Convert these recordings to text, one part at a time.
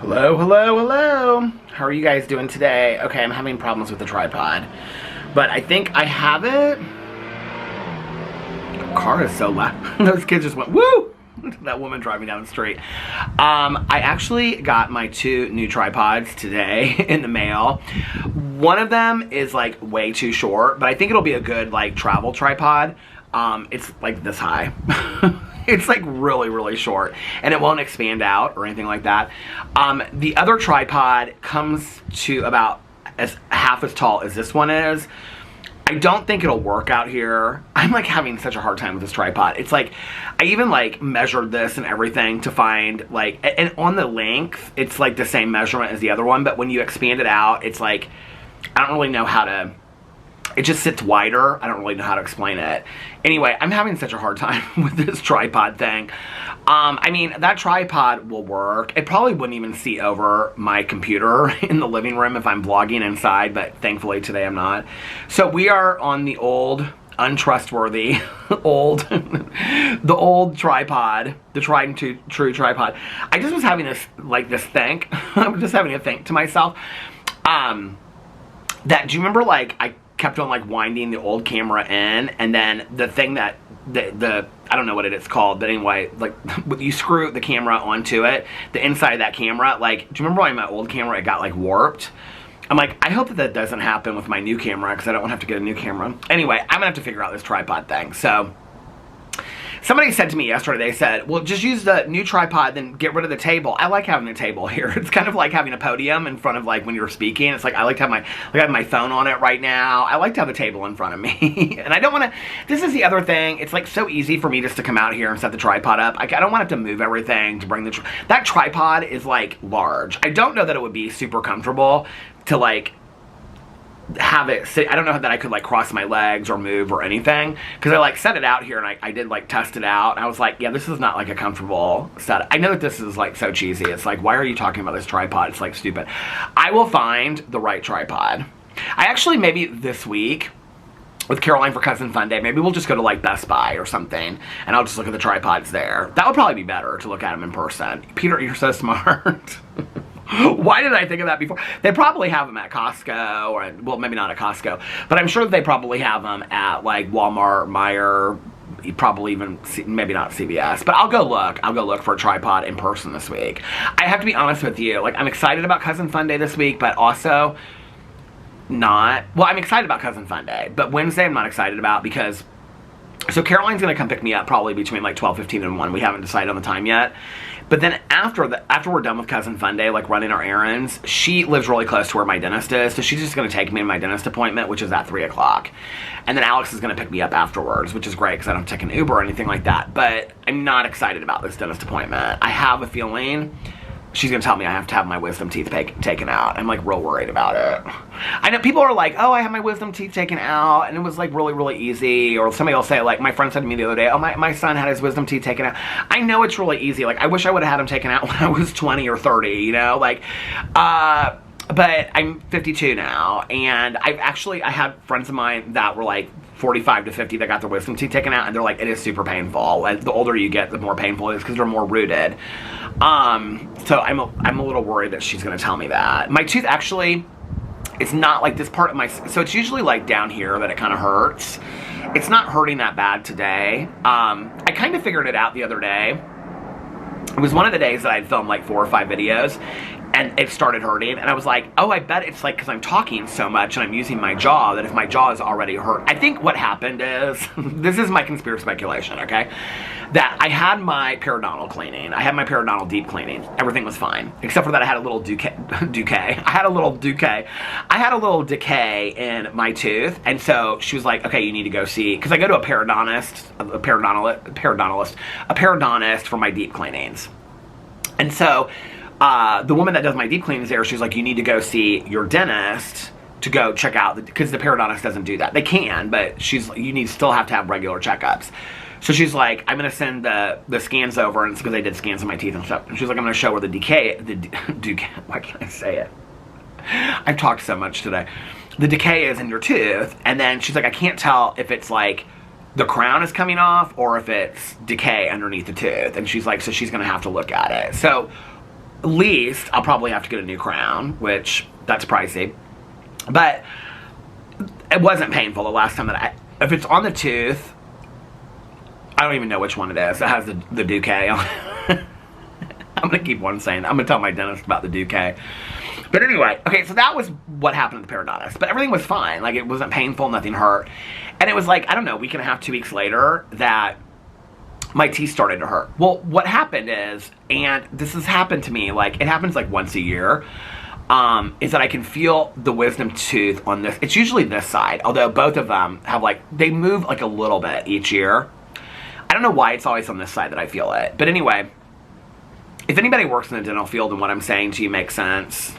Hello, hello, hello. How are you guys doing today? Okay, I'm having problems with the tripod, but I think I have it. The car is so loud. Those kids just went, woo! That woman driving down the street. I actually got my 2 new tripods today in the mail. One of them is like way too short, but I think it'll be a good like travel tripod. It's like this high. It's like really, really short, and it won't expand out or anything like that. The other tripod comes to about half as tall as this one is. I don't think it'll work out here. I'm like having such a hard time with this tripod. It's like, I even like measured this and everything to find like, and on the length, it's like the same measurement as the other one, but when you expand it out, it's like, I don't really know how to, it just sits wider. I don't really know how to explain it. Anyway, I'm having such a hard time with this tripod thing. I mean, that tripod will work. It probably wouldn't even see over my computer in the living room if I'm vlogging inside, but thankfully today I'm not. So we are on the old, untrustworthy, the old tripod, the tried and true tripod. I just was having this think. I was just having to think to myself, do you remember like, I kept on like winding the old camera in, and then the thing that I don't know what it's called, but anyway, like you screw the camera onto it, the inside of that camera, like, do you remember on my old camera it got like warped? I'm like, I hope that doesn't happen with my new camera, because I don't want to have to get a new camera. Anyway, I'm gonna have to figure out this tripod thing. So somebody said to me yesterday, they said, well, just use the new tripod, then get rid of the table. I like having a table here. It's kind of like having a podium in front of like when you're speaking. It's like, I like to have my phone on it right now. I like to have a table in front of me. And I don't want to, this is the other thing. It's like so easy for me just to come out here and set the tripod up. I don't want to have to move everything to bring that tripod is like large. I don't know that it would be super comfortable to like have it sit. I don't know that I could like cross my legs or move or anything, because I like set it out here and I did like test it out, and I was like, yeah, this is not like a comfortable set. I know that this is like so cheesy. It's like, why are you talking about this tripod? It's like stupid. I will find the right tripod. I actually, maybe this week with Caroline for Cousin Fun Day, maybe we'll just go to like Best Buy or something, and I'll just look at the tripods there. That would probably be better to look at them in person. Peter, you're so smart. Why did I think of that before? They probably have them at Costco, or, well, maybe not at Costco, but I'm sure they probably have them at like Walmart, Meijer, probably even, maybe not CVS, but I'll go look for a tripod in person this week. I have to be honest with you, like, I'm excited about Cousin Fun Day this week, but also not, well, I'm excited about Cousin Fun Day, but Wednesday I'm not excited about, because, so Caroline's gonna come pick me up probably between like 12:15 and 1. We haven't decided on the time yet. But then after we're done with Cousin Fun Day, like running our errands, she lives really close to where my dentist is, so she's just going to take me to my dentist appointment, which is at 3 o'clock. And then Alex is going to pick me up afterwards, which is great because I don't take an Uber or anything like that. But I'm not excited about this dentist appointment. I have a feeling she's going to tell me I have to have my wisdom teeth taken out. I'm like real worried about it. I know people are like, oh, I have my wisdom teeth taken out, and it was like really, really easy. Or somebody will say, like, my friend said to me the other day, oh, my son had his wisdom teeth taken out. I know it's really easy. Like, I wish I would have had them taken out when I was 20 or 30, you know? Like, but I'm 52 now, and I had friends of mine that were like 45 to 50 that got their wisdom teeth taken out, and they're like, it is super painful. Like, the older you get, the more painful it is because they're more rooted. So I'm a little worried that she's gonna tell me that. My tooth actually, it's not like this part of my, so it's usually like down here that it kind of hurts. It's not hurting that bad today. I kind of figured it out the other day. It was one of the days that I'd filmed like 4 or 5 videos, and it started hurting, and I was like, oh, I bet it's like because I'm talking so much and I'm using my jaw, that if my jaw is already hurt. I think what happened is, this is my conspiracy speculation, okay, that I had my periodontal cleaning. I had my periodontal deep cleaning. Everything was fine, except for that I had a little I had a little decay in my tooth, and so she was like, okay, you need to go see, because I go to a periodontalist for my deep cleanings. And so the woman that does my deep cleanings there, she's like, you need to go see your dentist to go check out, because the periodontist doesn't do that. They can, but you need still have to have regular checkups. So she's like, I'm going to send the scans over, and it's because I did scans of my teeth and stuff. And she's like, I'm going to show her the decay, why can't I say it? I've talked so much today. The decay is in your tooth, and then she's like, I can't tell if it's like the crown is coming off or if it's decay underneath the tooth. And she's like, so she's going to have to look at it. So least I'll probably have to get a new crown, which that's pricey. But it wasn't painful the last time that if it's on the tooth, I don't even know which one it is. It has the Duquet on it. I'm going to keep on saying that. I'm going to tell my dentist about the Duquet. But anyway, okay, so that was what happened at the periodontist. But everything was fine. Like, it wasn't painful, nothing hurt. And it was like, I don't know, a week and a half, 2 weeks later, that my teeth started to hurt. Well, what happened is, and this has happened to me, like, it happens like once a year, is that I can feel the wisdom tooth on this. It's usually this side, although both of them have, like, they move like a little bit each year. I don't know why it's always on this side that I feel it. But anyway, if anybody works in the dental field and what I'm saying to you makes sense,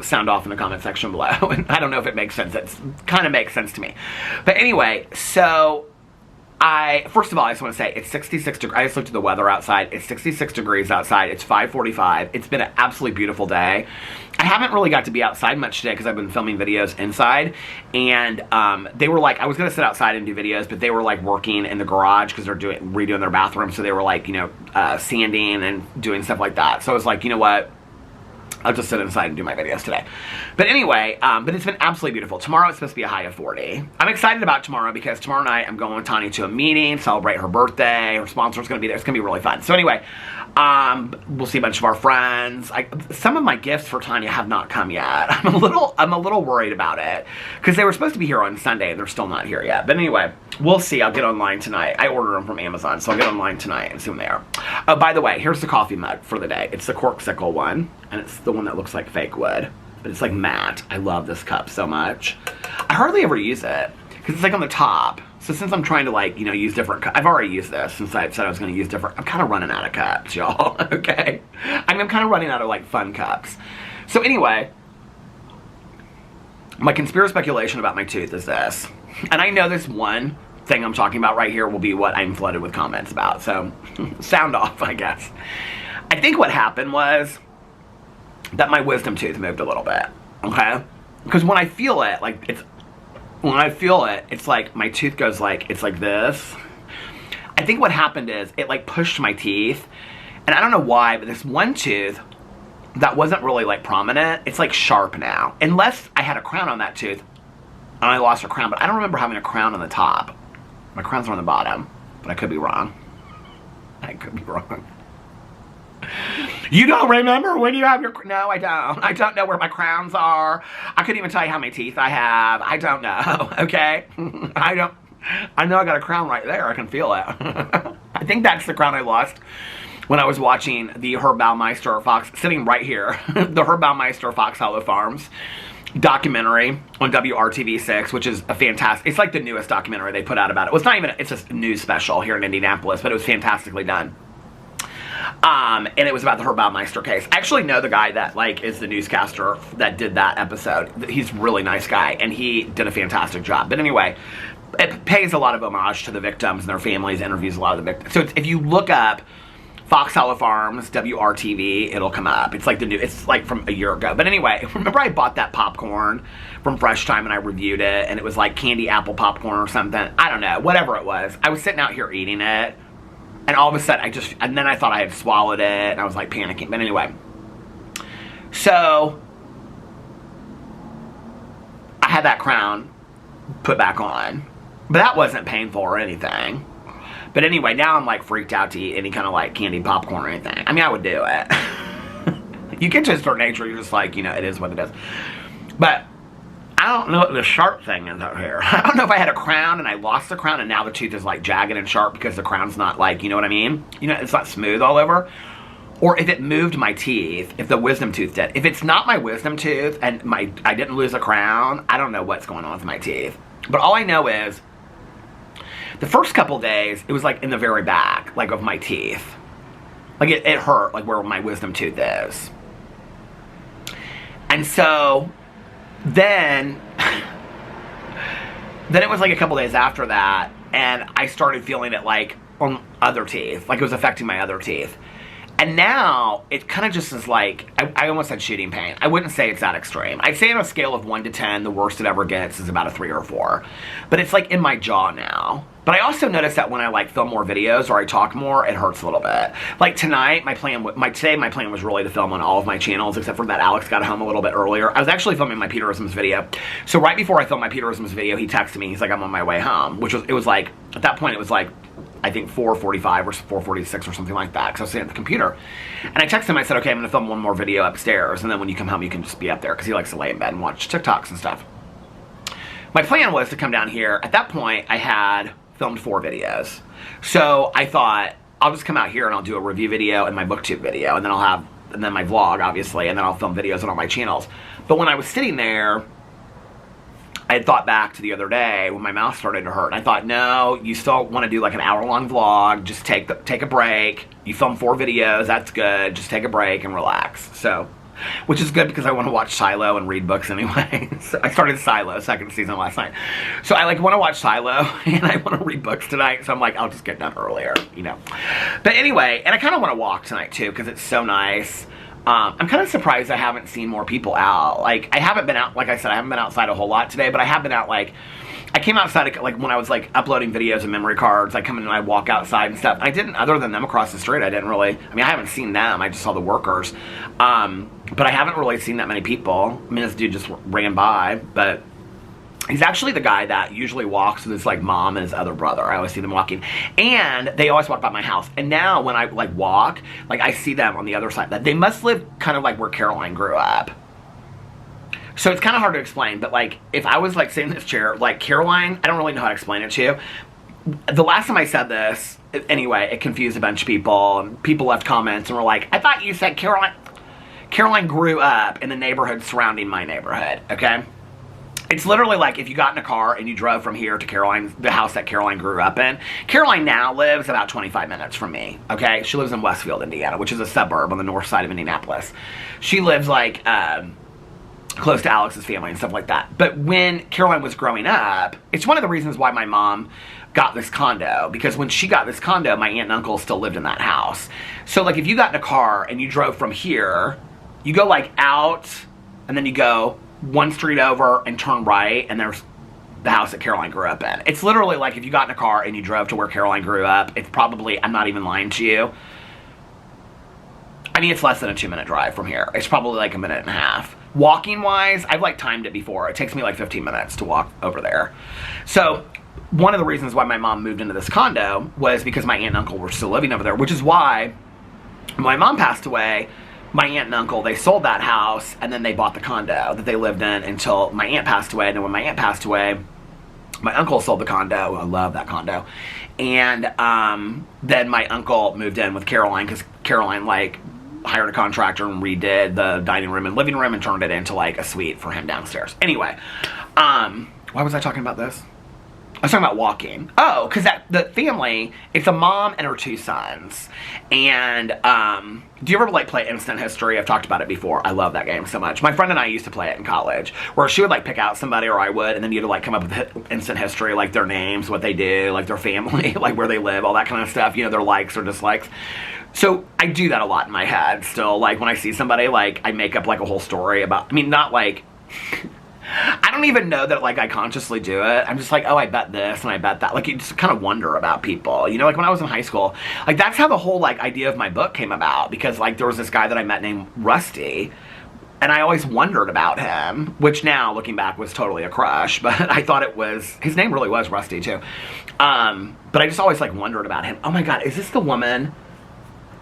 sound off in the comment section below. And I don't know if it makes sense. It kind of makes sense to me. But anyway, so first of all, I just want to say it's 66 degrees. I just looked at the weather outside. It's 66 degrees outside. It's 5:45. It's been an absolutely beautiful day. I haven't really got to be outside much today because I've been filming videos inside. And they were like, I was going to sit outside and do videos, but they were like working in the garage because they're redoing their bathroom. So they were like, you know, sanding and doing stuff like that. So I was like, you know what? I'll just sit inside and do my videos today. But anyway, but it's been absolutely beautiful. Tomorrow it's supposed to be a high of 40. I'm excited about tomorrow because tomorrow night I'm going with Tanya to a meeting, celebrate her birthday. Her sponsor's going to be there. It's going to be really fun. So anyway, we'll see a bunch of our friends. Some of my gifts for Tanya have not come yet. I'm a little worried about it because they were supposed to be here on Sunday and they're still not here yet. But anyway, we'll see. I'll get online tonight. I ordered them from Amazon, so I'll get online tonight and see when they are. Oh, by the way, here's the coffee mug for the day. It's the Corksicle one, and it's the one that looks like fake wood, but it's like matte. I love this cup so much. I hardly ever use it because it's like on the top. So since I'm trying to, like, you know, use different cups, I've already used this since I said I was going to use different. I'm kind of running out of cups, y'all. Okay, I'm kind of running out of like fun cups. So anyway, my conspiracy speculation about my tooth is this, and I know this one thing I'm talking about right here will be what I'm flooded with comments about. So sound off, I guess. I think what happened was that my wisdom tooth moved a little bit, okay? Because when I feel it, like, it's like my tooth goes like, it's like this. I think what happened is it like pushed my teeth, and I don't know why, but this one tooth that wasn't really like prominent, it's like sharp now. Unless I had a crown on that tooth, and I lost a crown, but I don't remember having a crown on the top. My crowns are on the bottom, but I could be wrong. I could be wrong. You don't remember when you have your... No, I don't. I don't know where my crowns are. I couldn't even tell you how many teeth I have. I don't know, okay? I know I got a crown right there. I can feel it. I think that's the crown I lost when I was watching the Herb Baumeister Fox, sitting right here, the Herb Baumeister Fox Hollow Farms documentary on WRTV6, which is a fantastic... It's like the newest documentary they put out about it. Well, it's not even... It's a news special here in Indianapolis, but it was fantastically done. And it was about the Herb Baumeister case. I actually know the guy that, like, is the newscaster that did that episode. He's a really nice guy, and he did a fantastic job. But anyway, it pays a lot of homage to the victims and their families, interviews a lot of the victims. So if you look up Fox Hollow Farms, WRTV, it'll come up. It's like it's like from a year ago. But anyway, remember I bought that popcorn from Fresh Time and I reviewed it, and it was like candy apple popcorn or something. I don't know, whatever it was. I was sitting out here eating it, and all of a sudden and then I thought I had swallowed it, and I was like panicking. But anyway, so I had that crown put back on, but that wasn't painful or anything. But anyway, now I'm like freaked out to eat any kind of like candy popcorn or anything. I mean, I would do it. You get to a certain age where you're just like, you know, it is what it is. But I don't know what the sharp thing is out here. I don't know if I had a crown and I lost the crown and now the tooth is like jagged and sharp because the crown's not like, you know what I mean? You know, it's not smooth all over. Or if it moved my teeth, if the wisdom tooth did. If it's not my wisdom tooth and I didn't lose a crown, I don't know what's going on with my teeth. But all I know is the first couple days, it was like in the very back, like of my teeth. Like it hurt, like where my wisdom tooth is. And so then it was like a couple days after that, and I started feeling it like on other teeth, like it was affecting my other teeth. And now, it kind of just is like, I almost said shooting pain. I wouldn't say it's that extreme. I'd say on a scale of 1 to 10, the worst it ever gets is about a 3 or 4. But it's like in my jaw now. But I also notice that when I like film more videos or I talk more, it hurts a little bit. Like tonight, my plan was really to film on all of my channels, except for that Alex got home a little bit earlier. I was actually filming my Peterisms video. So right before I filmed my Peterisms video, he texted me. He's like, I'm on my way home. It was like, at that point, it was like, I think 4:45 or 4:46 or something like that, because I was sitting at the computer. And I texted him, I said, okay, I'm going to film one more video upstairs, and then when you come home, you can just be up there, because he likes to lay in bed and watch TikToks and stuff. My plan was to come down here. At that point, I had filmed 4 videos. So I thought, I'll just come out here and I'll do a review video and my booktube video, and then my vlog, obviously, and then I'll film videos on all my channels. But when I was sitting there, I had thought back to the other day when my mouth started to hurt. And I thought, no, you still want to do like an hour-long vlog. Just take a break. You film 4 videos. That's good. Just take a break and relax. So, which is good because I want to watch Silo and read books anyway. So I started Silo, 2nd season last night. So I like want to watch Silo and I want to read books tonight. So I'm like, I'll just get done earlier, you know. But anyway, and I kind of want to walk tonight too because it's so nice. I'm kind of surprised I haven't seen more people out. Like, I haven't been out, like I said, I haven't been outside a whole lot today, but I have been out, like, I came outside, like, when I was, like, uploading videos and memory cards, I come in and I walk outside and stuff. I didn't, other than them across the street, I didn't really, I mean, I haven't seen them, I just saw the workers. But I haven't really seen that many people. I mean, this dude just ran by, but he's actually the guy that usually walks with his, like, mom and his other brother. I always see them walking. And they always walk by my house. And now when I, like, walk, like, I see them on the other side. They must live kind of like where Caroline grew up. So it's kind of hard to explain. But, like, if I was, like, sitting in this chair, like, Caroline, I don't really know how to explain it to you. The last time I said this, anyway, it confused a bunch of people. And people left comments and were like, I thought you said Caroline grew up in the neighborhood surrounding my neighborhood, okay? It's literally like if you got in a car and you drove from here to Caroline, the house that Caroline grew up in. Caroline now lives about 25 minutes from me, okay? She lives in Westfield, Indiana, which is a suburb on the north side of Indianapolis. She lives like close to Alex's family and stuff like that. But when Caroline was growing up, it's one of the reasons why my mom got this condo, because when she got this condo, my aunt and uncle still lived in that house. So like if you got in a car and you drove from here, you go like out and then you go one street over and turn right, and there's the house that Caroline grew up in. It's literally like if you got in a car and you drove to where Caroline grew up, it's probably, I'm not even lying to you, I mean, it's less than a 2-minute drive from here. It's probably like a minute and a half. Walking wise, I've like timed it before. It takes me like 15 minutes to walk over there. So one of the reasons why my mom moved into this condo was because my aunt and uncle were still living over there, which is why when my mom passed away, my aunt and uncle, they sold that house, and then they bought the condo that they lived in until my aunt passed away. And then when my aunt passed away, my uncle sold the condo. I love that condo. And then my uncle moved in with Caroline, because Caroline, like, hired a contractor and redid the dining room and living room and turned it into, like, a suite for him downstairs. Anyway, why was I talking about this? I was talking about walking. Oh, because the family, it's a mom and her 2 sons. And do you ever like play Instant History? I've talked about it before. I love that game so much. My friend and I used to play it in college, where she would like pick out somebody, or I would, and then you had to like come up with Instant History, like their names, what they do, like their family, like where they live, all that kind of stuff, you know, their likes or dislikes. So I do that a lot in my head still. Like when I see somebody, like I make up like a whole story about, I mean, not like... I don't even know that, like, I consciously do it. I'm just like, oh, I bet this and I bet that. Like, you just kind of wonder about people. You know, like, when I was in high school, like, that's how the whole, like, idea of my book came about. Because, like, there was this guy that I met named Rusty, and I always wondered about him, which now, looking back, was totally a crush. But I thought it was, his name really was Rusty, too. But I just always, like, wondered about him. Oh, my God, is this the woman...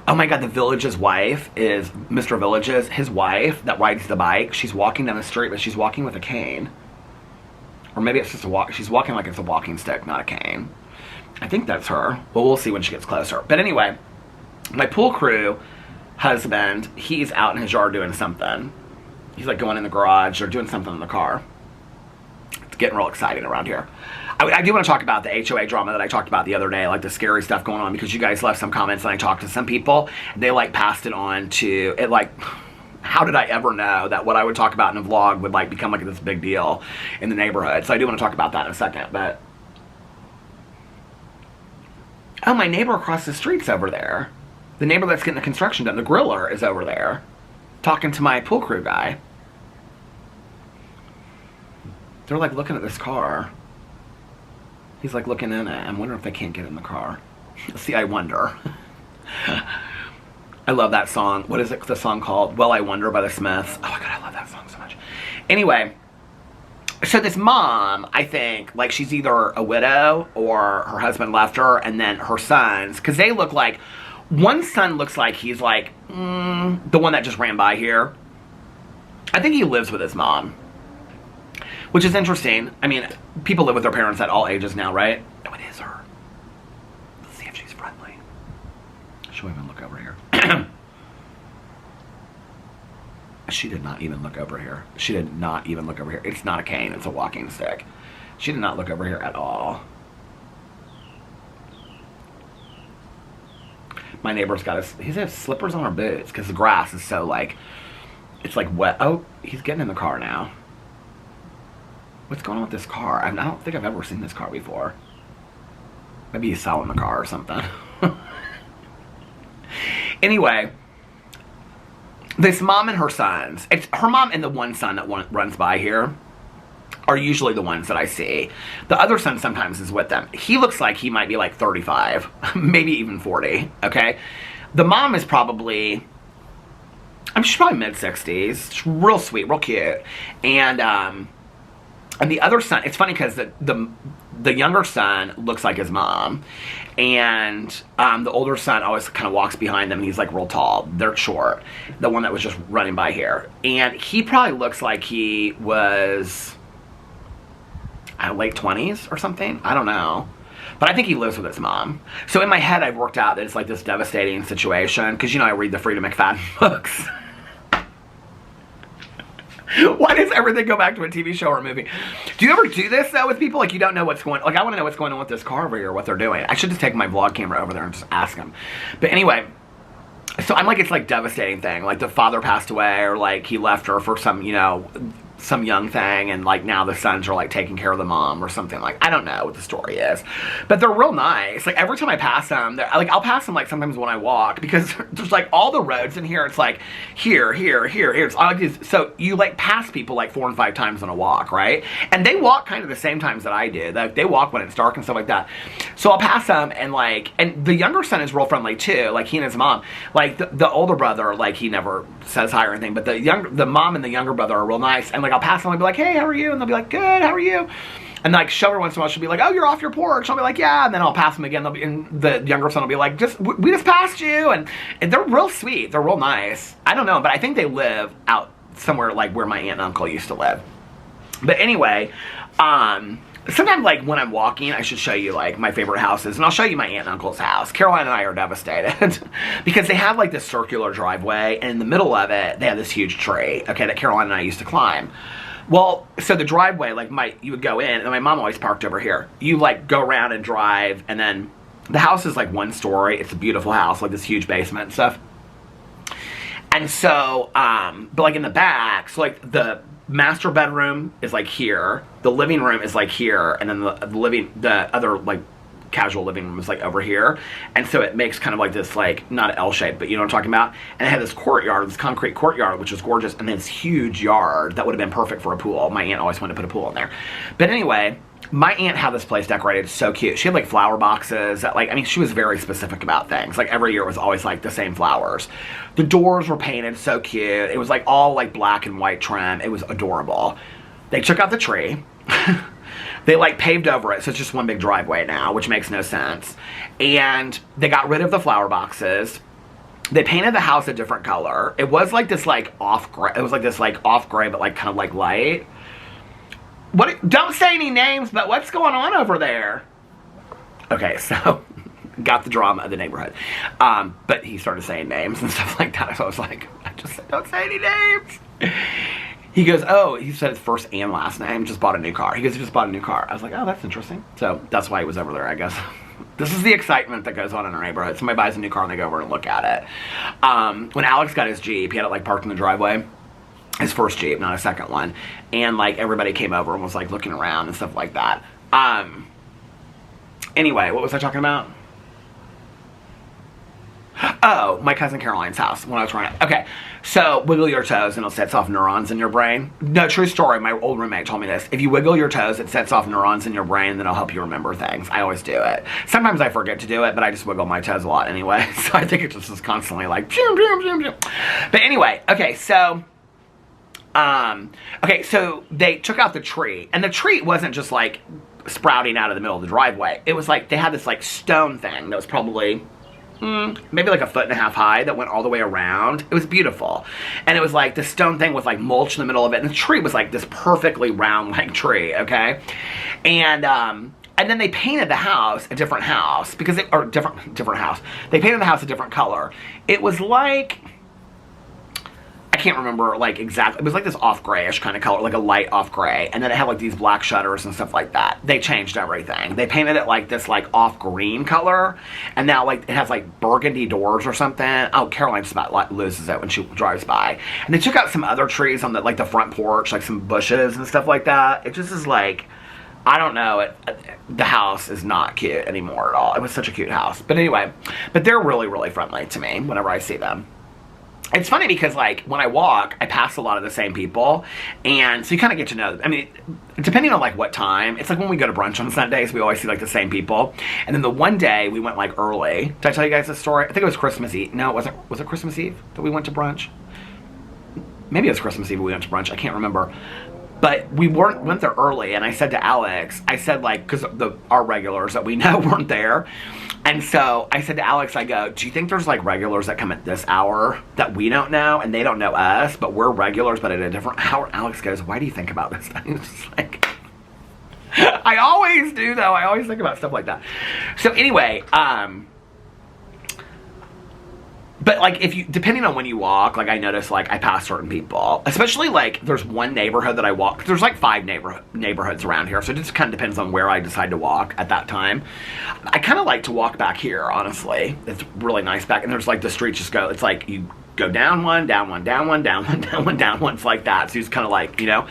Oh my God, the Village's wife is Mr. Village's, his wife that rides the bike. She's walking down the street, but she's walking with a cane. Or maybe it's just a walk. She's walking like it's a walking stick, not a cane. I think that's her. Well, we'll see when she gets closer. But anyway, my pool crew husband, he's out in his yard doing something. He's like going in the garage or doing something in the car. It's getting real exciting around here. I do want to talk about the HOA drama that I talked about the other day, like the scary stuff going on, because you guys left some comments and I talked to some people. They like passed it on to, it like, how did I ever know that what I would talk about in a vlog would like become like this big deal in the neighborhood? So I do want to talk about that in a second, but. Oh, my neighbor across the street's over there. The neighbor that's getting the construction done, the griller, is over there talking to my pool crew guy. They're like looking at this car. He's like looking in it. I'm wondering if they can't get in the car. See, I wonder. I love that song. What is it? The song called Well, I Wonder by the Smiths. Oh my God, I love that song so much. Anyway, so this mom, I think, like she's either a widow or her husband left her, and then her sons, because they look like, one son looks like he's like, the one that just ran by here. I think he lives with his mom, which is interesting. I mean, people live with their parents at all ages now, right? No, it is her. Let's see if she's friendly. She'll even look over here. She did not even look over here. She did not even look over here. It's not a cane, it's a walking stick. She did not look over here at all. My neighbor's got his, he's has slippers on her boots because the grass is so like, it's like wet. Oh, he's getting in the car now. What's going on with this car? I don't think I've ever seen this car before. Maybe he's selling the car or something. Anyway, this mom and her sons, it's her mom and the one son that runs by here are usually the ones that I see. The other son sometimes is with them. He looks like he might be like 35, maybe even 40, okay? The mom is probably, she's probably mid-60s. She's real sweet, real cute. And the other son, it's funny because the younger son looks like his mom. And the older son always kind of walks behind them, and he's like real tall. They're short. The one that was just running by here. And he probably looks like he was late 20s or something. I don't know. But I think he lives with his mom. So in my head, I've worked out that it's like this devastating situation. Because, you know, I read the Frida McFadden books. Why does everything go back to a TV show or a movie? Do you ever do this, though, with people? Like, you don't know what's going on. Like, I want to know what's going on with this car over here, what they're doing. I should just take my vlog camera over there and just ask them. But anyway, so I'm like, it's like devastating thing. Like, the father passed away, or like he left her for some, you know, some young thing, and like now the sons are like taking care of the mom or something. Like, I don't know what the story is, but they're real nice. Like, every time I pass them, like, I'll pass them like sometimes when I walk, because there's like all the roads in here, it's like here, it's all like this. So you like pass people like 4 and 5 times on a walk, right? And they walk kind of the same times that I do. Like, they walk when it's dark and stuff like that. So I'll pass them, and like, and the younger son is real friendly too. Like, he and his mom. Like, the older brother, like, he never says hi or anything, but the mom and the younger brother are real nice. And like, I'll pass them and I'll be like, hey, how are you? And they'll be like, good, how are you? And like, every once in a while, she'll be like, oh, you're off your porch. I'll be like, yeah. And then I'll pass them again. And the younger son will be like, we just passed you. And they're real sweet. They're real nice. I don't know, but I think they live out somewhere like where my aunt and uncle used to live. But anyway, sometimes like when I'm walking, I should show you like my favorite houses. And I'll show you my aunt and uncle's house. Caroline and I are devastated because they have like this circular driveway, and in the middle of it, they have this huge tree, okay, that Caroline and I used to climb. Well, so the driveway, like you would go in, and my mom always parked over here. You like go around and drive, and then the house is like 1 story. It's a beautiful house, like this huge basement and stuff. And so, but like in the back, so like the master bedroom is like here, the living room is like here, and then the other like casual living room is like over here. And so it makes kind of like this, like, not an L shape, but you know what I'm talking about. And it had this courtyard, this concrete courtyard, which was gorgeous, and then this huge yard that would have been perfect for a pool. My aunt always wanted to put a pool in there. But anyway, my aunt had this place decorated so cute. She had like flower boxes that, like, I mean, she was very specific about things. Like, every year it was always like the same flowers. The doors were painted so cute. It was like all like black and white trim. It was adorable. They took out the tree. They like paved over it, so it's just one big driveway now, which makes no sense. And they got rid of the flower boxes. They painted the house a different color. It was like this like off gray. It was like this like off gray, but like kind of like light. What? Don't say any names, but what's going on over there? Okay, so got the drama of the neighborhood. But he started saying names and stuff like that. So I was like, I just said, don't say any names. He goes, oh, he said his first and last name, just bought a new car. He goes, he just bought a new car. I was like, oh, that's interesting. So that's why he was over there, I guess. This is the excitement that goes on in our neighborhood. Somebody buys a new car and they go over and look at it. When Alex got his Jeep, he had it like parked in the driveway. His first Jeep, not a second one. And like everybody came over and was like looking around and stuff like that. Anyway, what was I talking about? Oh, my cousin Caroline's house when I was running. Okay, so wiggle your toes and it sets off neurons in your brain. No, true story. My old roommate told me this. If you wiggle your toes, it sets off neurons in your brain and then it'll help you remember things. I always do it. Sometimes I forget to do it, but I just wiggle my toes a lot anyway. So I think it just is constantly like, zoom, zoom, zoom, zoom. But anyway, okay, so they took out the tree, and the tree wasn't just like sprouting out of the middle of the driveway. It was like they had this like stone thing that was probably maybe like 1.5 feet high that went all the way around. It was beautiful, and it was like the stone thing with like mulch in the middle of it, and the tree was like this perfectly round like tree, okay, and then they painted the house a different house because different house. They painted the house a different color. It was like, I can't remember like exactly. It was like this off grayish kind of color, like a light off gray. And then it had like these black shutters and stuff like that. They changed everything. They painted it like this like off green color. And now like it has like burgundy doors or something. Oh, Caroline just about like loses it when she drives by. And they took out some other trees on the like the front porch, like some bushes and stuff like that. It just is like, I don't know, the house is not cute anymore at all. It was such a cute house. But anyway, but they're really, really friendly to me whenever I see them. It's funny because, like, when I walk, I pass a lot of the same people, and so you kind of get to know them. I mean, depending on, like, what time, it's like when we go to brunch on Sundays, we always see, like, the same people, and then the one day we went, like, early. Did I tell you guys this story? I think it was Christmas Eve. No, was it Christmas Eve that we went to brunch? Maybe it was Christmas Eve we went to brunch. I can't remember. But we went there early, and I said to Alex, I said, like, because our regulars that we know weren't there, and so I said to Alex, I go, do you think there's, like, regulars that come at this hour that we don't know, and they don't know us, but we're regulars, but at a different hour? Alex goes, why do you think about this? I'm just like, I always do, though. I always think about stuff like that. So anyway, but, like, depending on when you walk, like, I notice, like, I pass certain people. Especially, like, there's one neighborhood that I walk. There's, like, 5 neighborhoods around here. So it just kind of depends on where I decide to walk at that time. I kind of like to walk back here, honestly. It's really nice back. And there's, like, the streets just go. It's like you go down one, down one, down one, down one, down one, down one. It's like that. So it's kind of like, you know.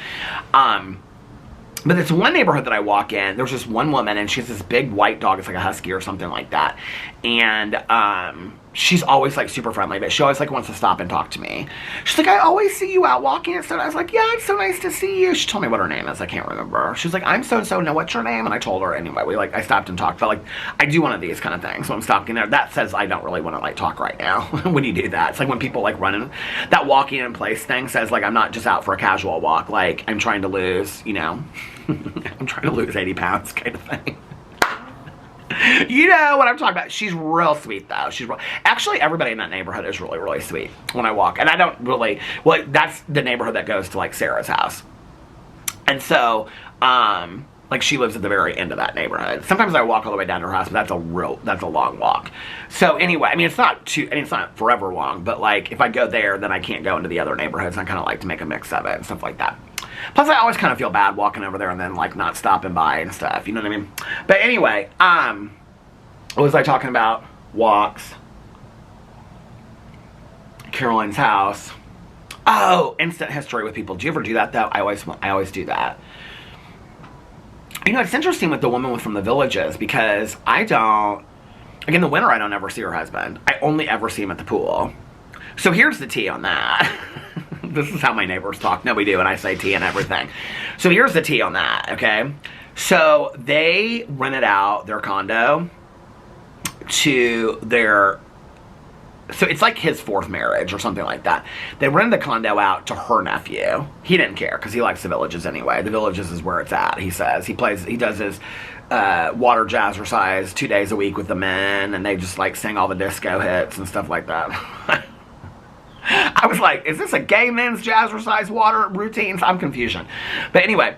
But it's one neighborhood that I walk in. There's just one woman, and she has this big white dog. It's like a husky or something like that. And, she's always, like, super friendly, but she always, like, wants to stop and talk to me. She's like, I always see you out walking and stuff. I was like, yeah, it's so nice to see you. She told me what her name is. I can't remember. She's like, I'm so-and-so. Now, what's your name? And I told her anyway. I stopped and talked. But, like, I do one of these kind of things when I'm stopping there. That says I don't really want to, like, talk right now when you do that. It's like when people, like, running. That walking in place thing says, like, I'm not just out for a casual walk. Like, I'm trying to lose, you know, I'm trying to lose 80 pounds kind of thing. You know what I'm talking about. She's real sweet, though. Actually, everybody in that neighborhood is really, really sweet when I walk. And I don't really, well, that's the neighborhood that goes to, like, Sarah's house. And so, like, she lives at the very end of that neighborhood. Sometimes I walk all the way down to her house, but that's a long walk. So anyway, I mean, it's not forever long, but, like, if I go there, then I can't go into the other neighborhoods. I kind of like to make a mix of it and stuff like that. Plus, I always kind of feel bad walking over there and then, like, not stopping by and stuff. You know what I mean? But anyway, what was I talking about? Walks. Caroline's house. Oh, instant history with people. Do you ever do that, though? I always do that. You know, it's interesting with the woman from the Villages because I don't... Like, in the winter, I don't ever see her husband. I only ever see him at the pool. So here's the tea on that. This is how my neighbors talk. No, we do, and I say tea and everything. So here's the tea on that, okay? So they rented out their condo to their... So it's like his 4th marriage or something like that. They rented the condo out to her nephew. He didn't care because he likes the Villages anyway. The Villages is where it's at, he says. He does his water jazzercise 2 days a week with the men, and they just, like, sing all the disco hits and stuff like that. I was like, is this a gay men's jazzercise water routines? I'm confusion. But anyway,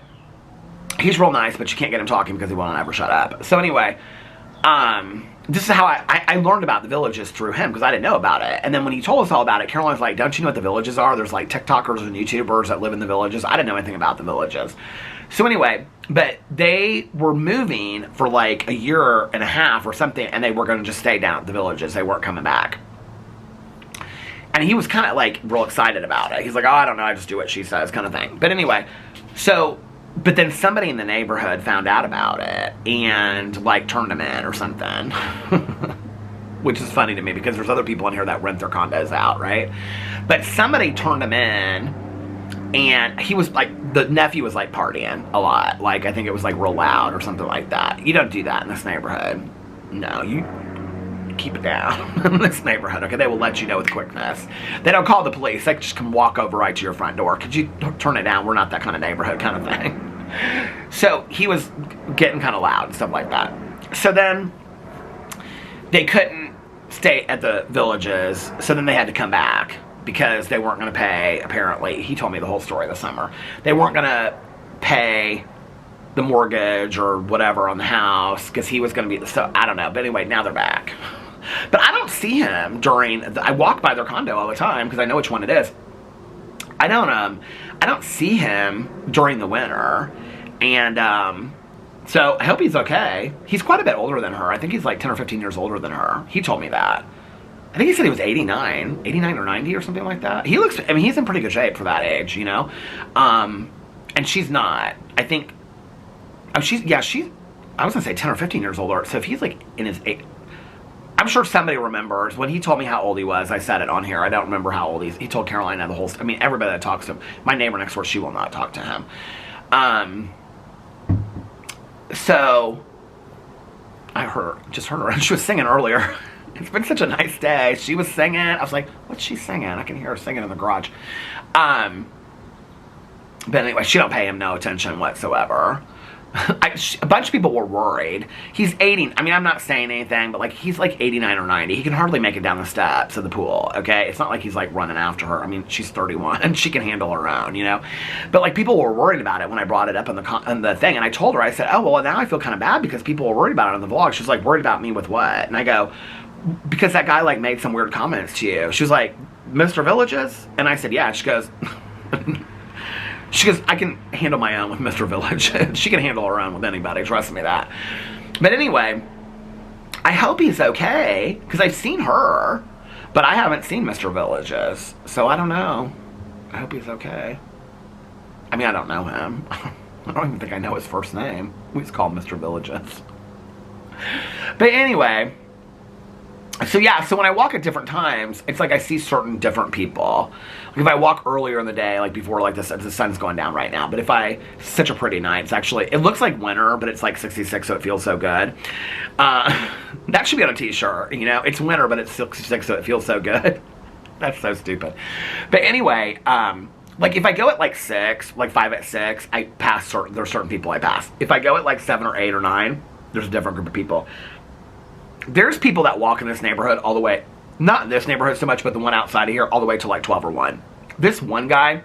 he's real nice, but you can't get him talking because he won't ever shut up. So anyway, this is how I learned about the Villages through him because I didn't know about it. And then when he told us all about it, Caroline's like, don't you know what the Villages are? There's, like, TikTokers and YouTubers that live in the Villages. I didn't know anything about the Villages. So anyway, but they were moving for, like, 1.5 years or something, and they were going to just stay down at the Villages. They weren't coming back. And he was kind of, like, real excited about it. He's like, oh, I don't know, I just do what she says kind of thing. But anyway, so, but then somebody in the neighborhood found out about it and, like, turned him in or something. which is funny to me because there's other people in here that rent their condos out, right? But somebody turned him in, and he was like, the nephew was like partying a lot. Like, I think it was like real loud or something like that. You don't do that in this neighborhood. No, you keep it down in this neighborhood, okay? They will let you know with quickness. They don't call the police. They just come walk over right to your front door. Could you turn it down? We're not that kind of neighborhood kind of thing. So he was getting kind of loud and stuff like that. So then they couldn't stay at the Villages, so then they had to come back because they weren't going to pay, apparently. He told me the whole story this summer. They weren't going to pay the mortgage or whatever on the house because he was going to be, so I don't know. But anyway, now they're back. But I don't see him during, I walk by their condo all the time because I know which one it is. I don't see him during the winter. And so I hope he's okay. He's quite a bit older than her. I think he's like 10 or 15 years older than her. He told me that. I think he said he was 89 or 90 or something like that. He looks, I mean, he's in pretty good shape for that age, you know? And she's not. I think, I was going to say 10 or 15 years older. So if he's like in his, I'm sure somebody remembers. When he told me how old he was, I said it on here. I don't remember how old he told Carolina the whole, I mean, everybody that talks to him. My neighbor next door, she will not talk to him. So I just heard her, and she was singing earlier. It's been such a nice day. She was singing. I was like, what's she singing? I can hear her singing in the garage. But anyway, she don't pay him no attention whatsoever. A bunch of people were worried. He's 80. I mean, I'm not saying anything, but like he's like 89 or 90. He can hardly make it down the steps of the pool, okay? It's not like he's like running after her. I mean, she's 31 and she can handle her own, you know? But like people were worried about it when I brought it up in the thing. And I told her, I said, oh, well, now I feel kind of bad because people were worried about it on the vlog. She's like, worried about me with what? And I go, because that guy like made some weird comments to you. She was like, Mr. Villages? And I said, yeah. She goes, I can handle my own with Mr. Village. She can handle her own with anybody, trust me that. But anyway, I hope he's okay, because I've seen her, but I haven't seen Mr. Villages, so I don't know. I hope he's okay. I mean, I don't know him. I don't even think I know his first name. We just call him Mr. Villages. But anyway, so yeah, so when I walk at different times, it's like I see certain different people. Like if I walk earlier in the day, like before like the sun's going down right now, but if it's such a pretty night, it's actually, it looks like winter, but it's like 66, so it feels so good. That should be on a t-shirt, you know? It's winter, but it's 66, so it feels so good. That's so stupid. But anyway, like if I go at like 6, like 5 at 6, I pass there's certain people I pass. If I go at like 7 or 8 or 9, there's a different group of people. There's people that walk in this neighborhood all the way, not in this neighborhood so much, but the one outside of here, all the way to like 12 or 1. This one guy,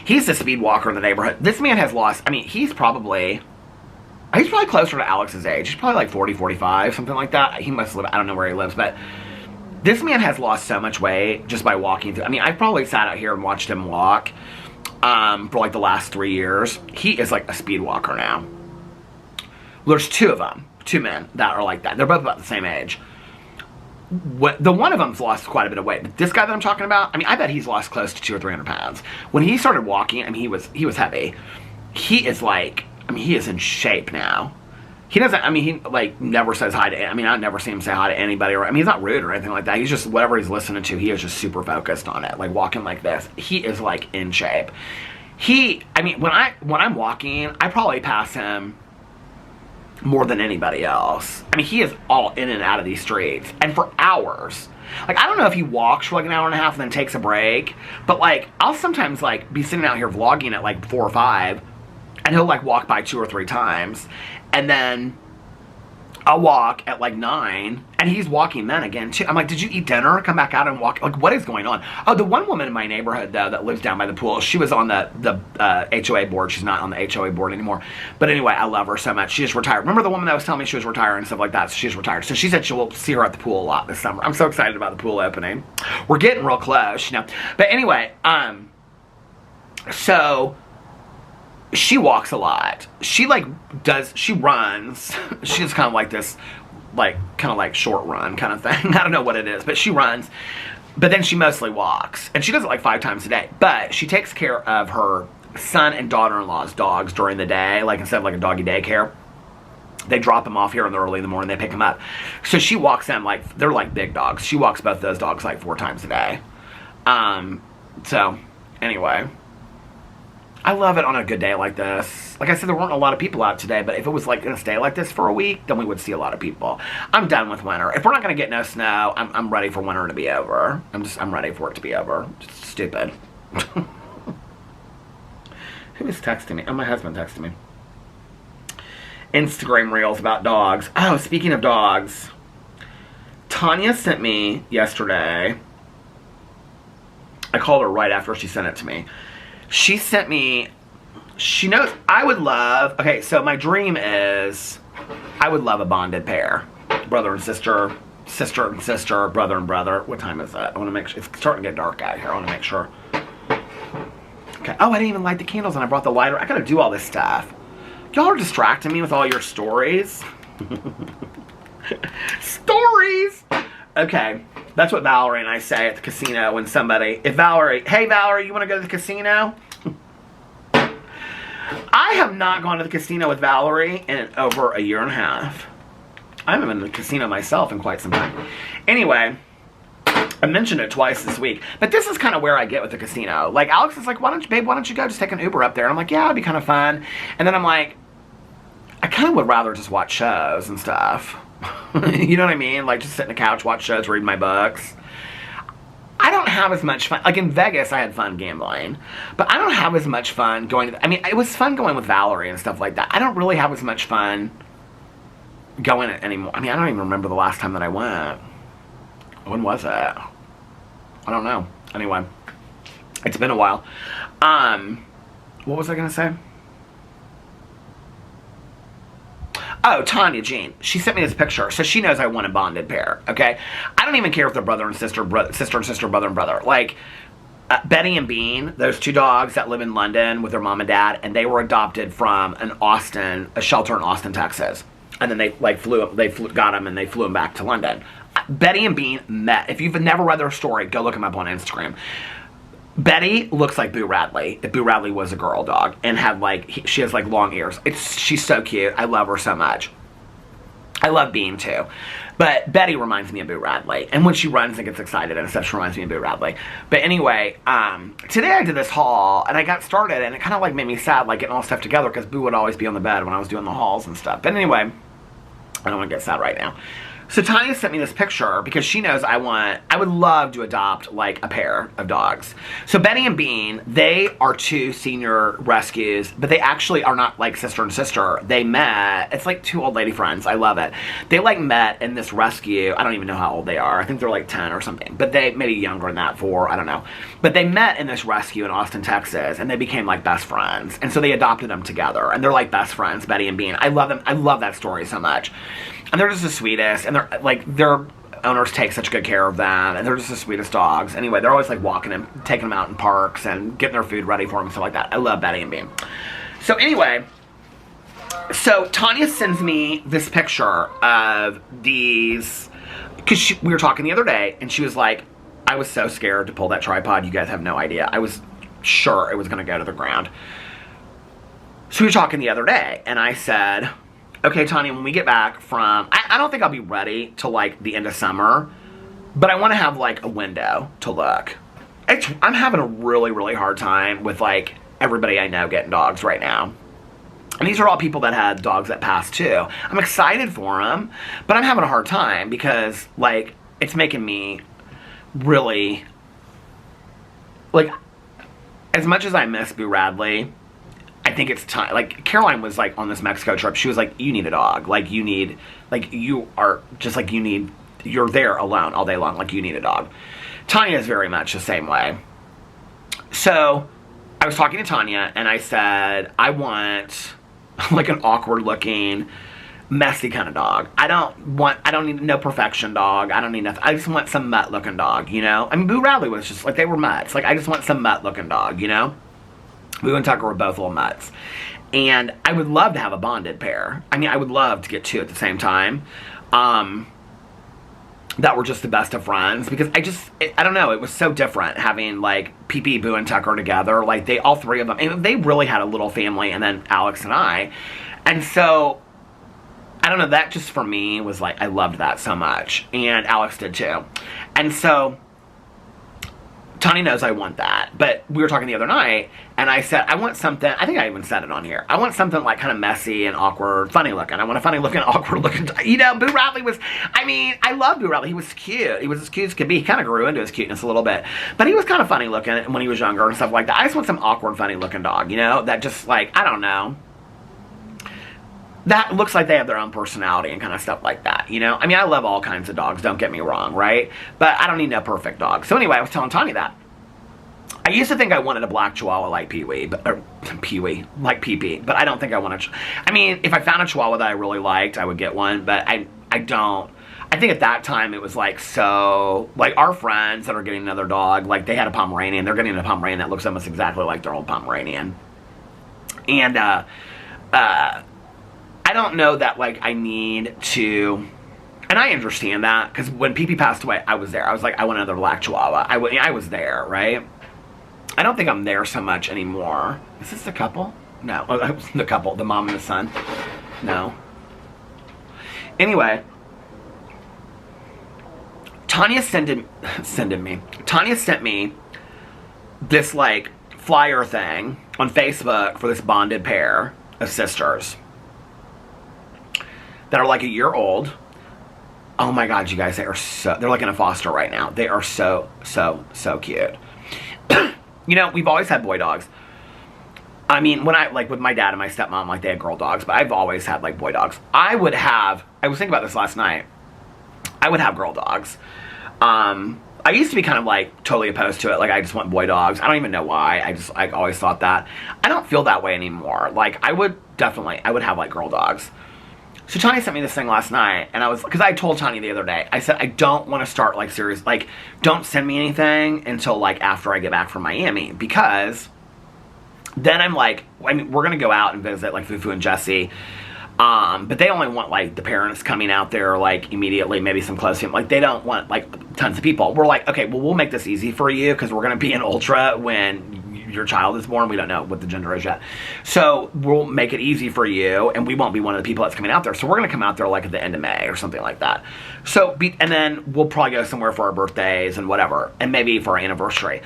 he's the speed walker in the neighborhood. This man has lost, I mean, he's probably closer to Alex's age. He's probably like 40, 45, something like that. He must live, I don't know where he lives, but this man has lost so much weight just by walking through. I mean, I've probably sat out here and watched him walk for like the last 3 years. He is like a speed walker now. There's 2 of them. 2 men that are like that. They're both about the same age. The one of them's lost quite a bit of weight, but this guy that I'm talking about, I mean, I bet he's lost close to 200 or 300 pounds. When he started walking, I mean, he was heavy. He is like, I mean, he is in shape now. He doesn't, I mean, he like never says hi to, I mean, I've never seen him say hi to anybody, or I mean, he's not rude or anything like that. He's just, whatever he's listening to, he is just super focused on it, like walking like this. He is like in shape. I mean, when I'm walking, I probably pass him more than anybody else. I mean, he is all in and out of these streets, and for hours. Like, I don't know if he walks for like an hour and a half and then takes a break, but like, I'll sometimes like be sitting out here vlogging at like 4 or 5, and he'll like walk by 2 or 3 times, and then I'll walk at like 9, and he's walking then again too. I'm like, did you eat dinner? Come back out and walk. Like, what is going on? Oh, the one woman in my neighborhood though that lives down by the pool, she was on the HOA board. She's not on the HOA board anymore. But anyway, I love her so much. She just retired. Remember the woman that was telling me she was retiring and stuff like that? So she's retired. So she said she'll see her at the pool a lot this summer. I'm so excited about the pool opening. We're getting real close, you know. But anyway, so she walks a lot. She runs. She's kind of like this, like, kind of like short run kind of thing. I don't know what it is, but she runs. But then she mostly walks. And she does it like 5 times a day. But she takes care of her son and daughter-in-law's dogs during the day, like instead of like a doggy daycare. They drop them off here in the early in the morning. They pick them up. So she walks them like, they're like big dogs. She walks both those dogs like 4 times a day. So anyway, I love it on a good day like this. Like I said, there weren't a lot of people out today, but if it was like going to stay like this for a week, then we would see a lot of people. I'm done with winter. If we're not going to get no snow, I'm ready for winter to be over. I'm ready for it to be over. Just stupid. Who is texting me? Oh, my husband texted me. Instagram reels about dogs. Oh, speaking of dogs, Tanya sent me yesterday. I called her right after she sent it to me. She sent me, she knows I would love, okay, so my dream is I would love a bonded pair. Brother and sister, sister and sister, brother and brother. What time is that? I want to make sure, it's starting to get dark out here. I want to make sure. Okay. Oh, I didn't even light the candles and I brought the lighter. I got to do all this stuff. Y'all are distracting me with all your stories. Stories! Okay, that's what Valerie and I say at the casino when somebody, if Valerie, hey Valerie, you want to go to the casino? I have not gone to the casino with Valerie in over a year and a half. I haven't been to the casino myself in quite some time. Anyway, I mentioned it twice this week, but this is kind of where I get with the casino. Like, Alex is like, why don't you go just take an Uber up there? And I'm like, yeah, it'd be kind of fun. And then I'm like, I kind of would rather just watch shows and stuff. You know what I mean? Like, just sit on the couch, watch shows, read my books. I don't have as much fun. Like, in Vegas, I had fun gambling. But I don't have as much fun going to... I mean, it was fun going with Valerie and stuff like that. I don't really have as much fun going anymore. I mean, I don't even remember the last time that I went. When was it? I don't know. Anyway, it's been a while. What was I going to say? Oh, Tanya Jean. She sent me this picture, so she knows I want a bonded pair, okay? I don't even care if they're brother and sister, sister and sister, brother and brother. Like, Betty and Bean, those 2 dogs that live in London with their mom and dad, and they were adopted from a shelter in Austin, Texas. And then they got them and they flew them back to London. Betty and Bean met. If you've never read their story, go look them up on Instagram. Betty looks like Boo Radley, if Boo Radley was a girl dog, and had like, she has like long ears. She's so cute. I love her so much. I love Bean too. But Betty reminds me of Boo Radley. And when she runs and gets excited and stuff, she reminds me of Boo Radley. But anyway, today I did this haul and I got started and it kind of like made me sad, like getting all stuff together because Boo would always be on the bed when I was doing the hauls and stuff. But anyway, I don't want to get sad right now. So Tanya sent me this picture because she knows I would love to adopt like a pair of dogs. So Betty and Bean, they are 2 senior rescues, but they actually are not like sister and sister. They met, it's like 2 old lady friends. I love it. They like met in this rescue. I don't even know how old they are. I think they're like 10 or something, but they maybe younger than that, 4, I don't know. But they met in this rescue in Austin, Texas, and they became like best friends. And so they adopted them together, and they're like best friends, Betty and Bean. I love them. I love that story so much. And they're just the sweetest, and they're like, their owners take such good care of them, and they're just the sweetest dogs. Anyway, they're always like walking and taking them out in parks and getting their food ready for them and stuff like that. I love Betty and Bean. So anyway, so Tanya sends me this picture of these, because we were talking the other day, and she was like, I was so scared to pull that tripod, you guys have no idea. I was sure it was going to go to the ground. So we were talking the other day, and I said, okay, Tanya, when we get back from, I don't think I'll be ready till like the end of summer, but I want to have like a window to look. I'm having a really, really hard time with like everybody I know getting dogs right now. And these are all people that had dogs that passed too. I'm excited for them, but I'm having a hard time because like it's making me really, like, as much as I miss Boo Radley, I think it's time. Like, Caroline was like on this Mexico trip. She was like, you need a dog. Like, you need, like, you are just like, you're there alone all day long. Like, you need a dog. Tanya is very much the same way. So, I was talking to Tanya and I said, I want like an awkward looking, messy kind of dog. I don't need no perfection dog. I don't need nothing. I just want some mutt looking dog, you know? I mean, Boo Radley was just like, they were mutts. Like, I just want some mutt looking dog, you know? Boo and Tucker were both little mutts. And I would love to have a bonded pair. I mean, I would love to get 2 at the same time. That were just the best of friends. Because I don't know, it was so different having like PP, Boo, and Tucker together. Like, all 3 of them, and they really had a little family, and then Alex and I. And so, I don't know, that just for me was like, I loved that so much. And Alex did too. And so, Tanya knows I want that. But we were talking the other night, and I said, I want something, I think I even said it on here. I want something like kind of messy and awkward, funny looking. I want a funny looking, awkward looking, you know, Boo Radley was, I mean, I love Boo Radley. He was cute. He was as cute as could be. He kind of grew into his cuteness a little bit. But he was kind of funny looking when he was younger and stuff like that. I just want some awkward, funny looking dog, you know, that just like, I don't know. That looks like they have their own personality and kind of stuff like that, you know? I mean, I love all kinds of dogs, don't get me wrong, right? But I don't need no perfect dog. So anyway, I was telling Tanya that. I used to think I wanted a black Chihuahua like Pee-wee, like Pee-pee, but I don't think I want a I mean, if I found a Chihuahua that I really liked, I would get one, but I don't. I think at that time it was like so, like our friends that are getting another dog, like they had a Pomeranian, they're getting a Pomeranian that looks almost exactly like their old Pomeranian. And, I don't know that, like, I need to, and I understand that, because when Pee-pee passed away, I was there. I was like, I want another black Chihuahua. I was there, right? I don't think I'm there so much anymore. Is this the couple? No. Oh, the couple, the mom and the son. No. Anyway, Tanya sent me this, like, flyer thing on Facebook for this bonded pair of sisters that are like a year old. Oh my God, you guys, they're like in a foster right now. They are so cute. You know, we've always had boy dogs. I mean, when like with my dad and my stepmom, like they had girl dogs, but I've always had like boy dogs. I was thinking about this last night. I would have girl dogs. I used to be kind of like totally opposed to it. Like I just want boy dogs. I don't even know why. I always thought that. I don't feel that way anymore. Like I would have like girl dogs. So Tanya sent me this thing last night, and because I told Tanya the other day, I said, I don't want to start, like, serious, like, don't send me anything until, like, after I get back from Miami, because then I'm like, I mean, we're going to go out and visit, like, Fufu and Jesse, but they only want, like, the parents coming out there, like, immediately, maybe some close to them, like, they don't want, like, tons of people. We're like, okay, well, we'll make this easy for you, because we're going to be in Ultra when your child is born. We don't know what the gender is yet. So we'll make it easy for you, and we won't be one of the people that's coming out there. So we're going to come out there like at the end of May or something like that. So, and then we'll probably go somewhere for our birthdays and whatever, and maybe for our anniversary.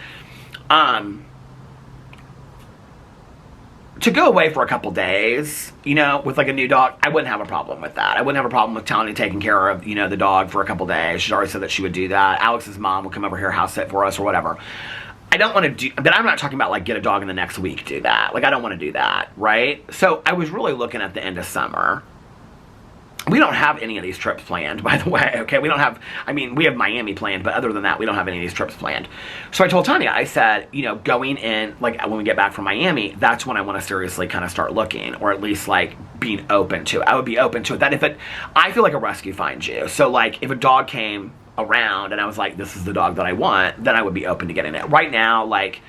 To go away for a couple days, you know, with like a new dog, I wouldn't have a problem with that. I wouldn't have a problem with Tanya taking care of, you know, the dog for a couple days. She's already said that she would do that. Alex's mom will come over here, house sit for us or whatever. I don't want to do, but I'm not talking about like get a dog in the next week, do that. Like I don't want to do that, right? So I was really looking at the end of summer. We don't have any of these trips planned, by the way, okay? We don't have, I mean, we have Miami planned, but other than that, we don't have any of these trips planned. So I told Tanya, I said, you know, going in, like when we get back from Miami, that's when I want to seriously kind of start looking, or at least like being open to it. I would be open to it. That if it, I feel like a rescue finds you. So like if a dog came around and I was like, this is the dog that I want, then I would be open to getting it. Right now, like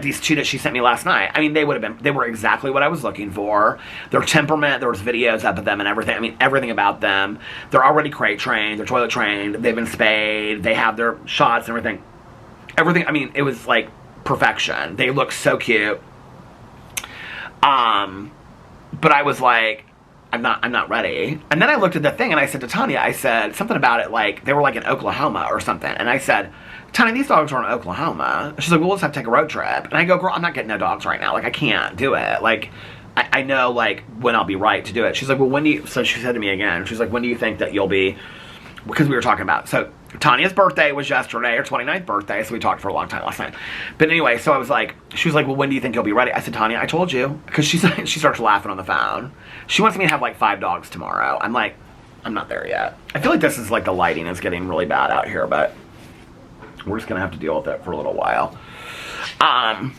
these two that she sent me last night, I mean, they were exactly what I was looking for. Their temperament, there was videos up of them and everything. I mean, everything about them. They're already crate trained, they're toilet trained, they've been spayed, they have their shots and everything. Everything, I mean, it was like perfection. They look so cute. But I was like, I'm not ready. And then I looked at the thing and I said to Tanya, I said something about it like, they were like in Oklahoma or something. And I said, Tanya, these dogs are in Oklahoma. She's like, well, we'll just have to take a road trip. And I go, girl, I'm not getting no dogs right now. Like, I can't do it. Like, I know, like, when I'll be right to do it. She's like, well, when do you, so she said to me again, she's like, when do you think that you'll be, because we were talking about, so Tanya's birthday was yesterday, her 29th birthday, so we talked for a long time last night. But anyway, so I was like, she was like, well, when do you think you'll be ready? I said, Tanya, I told you. Because she starts laughing on the phone. She wants me to have, like, 5 dogs tomorrow. I'm like, I'm not there yet. I feel like this is, like, the lighting is getting really bad out here, but we're just going to have to deal with it for a little while. I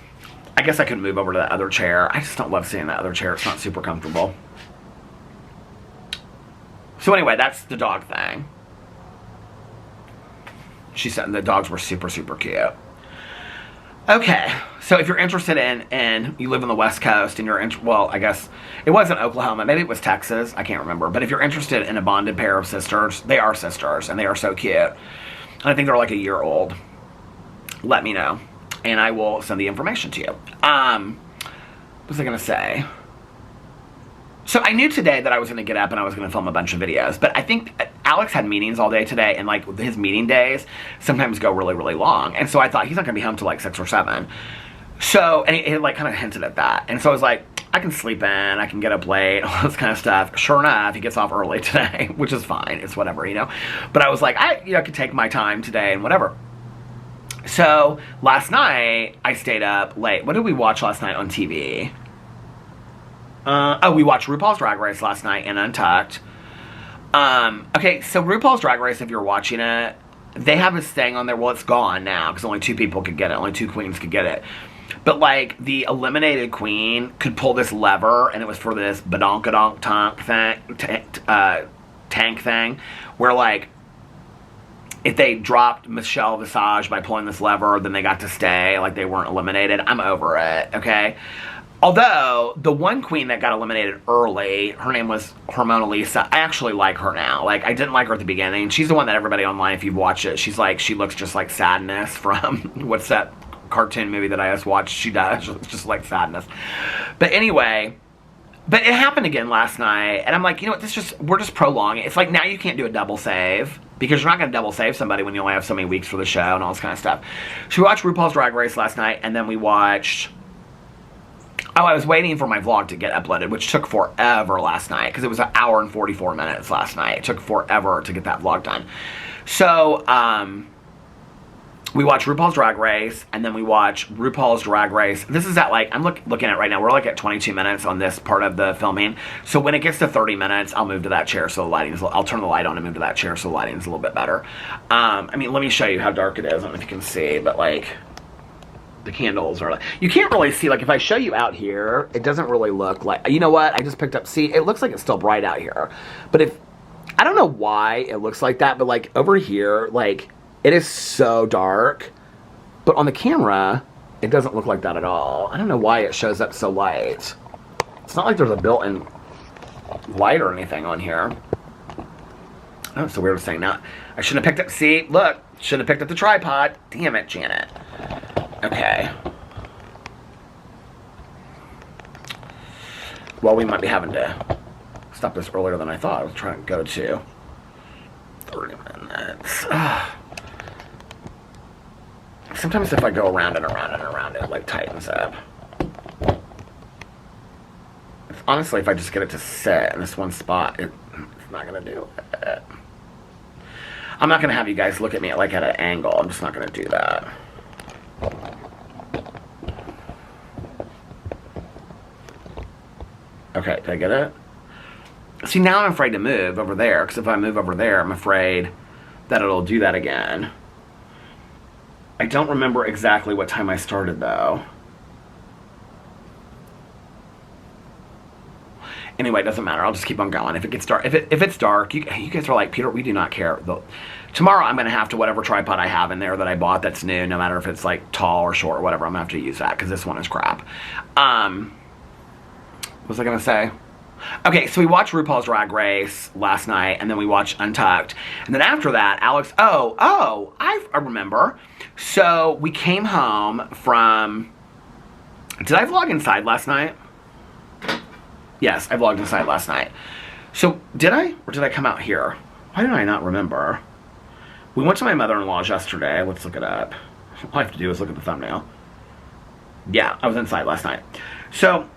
guess I could move over to that other chair. I just don't love seeing that other chair. It's not super comfortable. So anyway, that's the dog thing. She said the dogs were super, super cute. Okay, so if you're interested in you live on the West Coast and you're well, I guess it wasn't Oklahoma, maybe it was Texas, I can't remember. But if you're interested in a bonded pair of sisters, they are sisters and they are so cute. And I think they're like a year old. Let me know and I will send the information to you. What was I gonna say? So I knew today that I was going to get up and I was going to film a bunch of videos, but I think Alex had meetings all day today, and like his meeting days sometimes go really, really long. And so I thought he's not going to be home till like 6 or 7. So, and he like kind of hinted at that. And so I was like, I can sleep in, I can get up late, all this kind of stuff. Sure enough, he gets off early today, which is fine. It's whatever, you know. But I was like, I could take my time today and whatever. So last night I stayed up late. What did we watch last night on TV? We watched RuPaul's Drag Race last night and Untucked. Okay, so RuPaul's Drag Race, if you're watching it, they have this thing on there. Well, it's gone now because only 2 people could get it. Only 2 queens could get it. But like the eliminated queen could pull this lever, and it was for this badonkadonk tank thing, where like if they dropped Michelle Visage by pulling this lever, then they got to stay. Like they weren't eliminated. I'm over it. Okay. Although, the one queen that got eliminated early, her name was Hormona Lisa. I actually like her now. Like, I didn't like her at the beginning. She's the one that everybody online, if you've watched it, she's like, she looks just like Sadness from, what's that cartoon movie that I just watched? She does. It's just like Sadness. But anyway, but it happened again last night, and I'm like, you know what, we're just prolonging. It's like, now you can't do a double save, because you're not going to double save somebody when you only have so many weeks for the show and all this kind of stuff. So we watched RuPaul's Drag Race last night, and then we watched... Oh, I was waiting for my vlog to get uploaded, which took forever last night, because it was 1 hour and 44 minutes last night. It took forever to get that vlog done. So, we watched RuPaul's Drag Race, and then we watched RuPaul's Drag Race. This is at like, I'm looking at right now, we're like at 22 minutes on this part of the filming. So when it gets to 30 minutes, I'll move to that chair so the lighting's, I'll turn the light on and move to that chair so the lighting's a little bit better. I mean, let me show you how dark it is. I don't know if you can see, but like... the candles are like, you can't really see, like if I show you out here, it doesn't really look like, you know what, I just picked up, see, it looks like it's still bright out here, but if, I don't know why it looks like that, but like over here, like it is so dark, but on the camera, it doesn't look like that at all. I don't know why it shows up so light. It's not like there's a built-in light or anything on here. Oh, it's the weirdest thing. Now, I shouldn't have picked up, see, look, should have picked up the tripod. Damn it, Janet. Okay. Well, we might be having to stop this earlier than I thought. I was trying to go to 30 minutes. Sometimes if I go around and around and around, it like tightens up. Honestly, if I just get it to sit in this one spot, it's not going to do it. I'm not going to have you guys look at me like at an angle. I'm just not going to do that. Okay, did I get it? See, now I'm afraid to move over there, because if I move over there, I'm afraid that it'll do that again. I don't remember exactly what time I started, though. Anyway, it doesn't matter. I'll just keep on going. If it gets dark, if it's dark, you guys are like, Peter, we do not care. Tomorrow, I'm going to have to, whatever tripod I have in there that I bought that's new, no matter if it's like tall or short or whatever, I'm going to have to use that, because this one is crap. What was I going to say? Okay, so we watched RuPaul's Drag Race last night, and then we watched Untucked. And then after that, Alex, I remember. So we came home from, did I vlog inside last night? Yes, I vlogged inside last night. So, did I? Or did I come out here? Why did I not remember? We went to my mother-in-law's yesterday. Let's look it up. All I have to do is look at the thumbnail. Yeah, I was inside last night. So,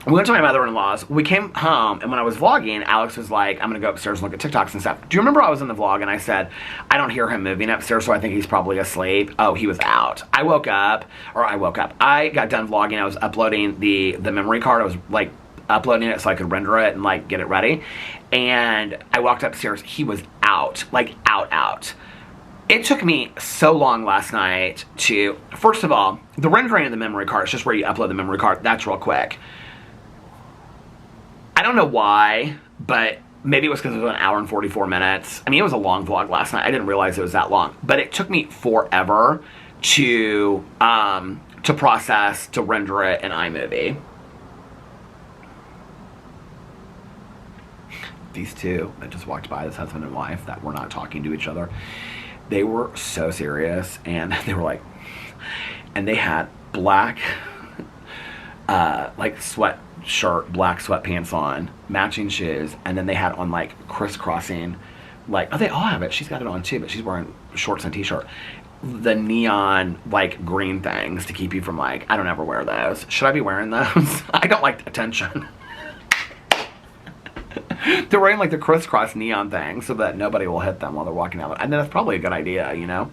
we went to my mother-in-law's. We came home, and when I was vlogging, Alex was like, I'm going to go upstairs and look at TikToks and stuff. Do you remember I was in the vlog and I said, I don't hear him moving upstairs, so I think he's probably asleep? Oh, he was out. I got done vlogging. I was uploading the memory card. I was like, uploading it so I could render it and like get it ready, and I walked upstairs. He was out, like out. It took me so long last night to, first of all, the rendering of the memory card is just where you upload the memory card. That's real quick. I don't know why, but maybe it was because it was 1 hour and 44 minutes. I mean, it was a long vlog last night. I didn't realize it was that long, but it took me forever to process, to render it in iMovie. These two that just walked by, this husband and wife that were not talking to each other, they were so serious, and they were like, and they had black like sweat shirt, black sweatpants on, matching shoes, and then they had on like crisscrossing, like, oh, they all have it. She's got it on too, but she's wearing shorts and t-shirt. The neon like green things to keep you from like, I don't ever wear those. Should I be wearing those? I don't like the attention. They're wearing like the crisscross neon thing so that nobody will hit them while they're walking out. And that's probably a good idea, you know?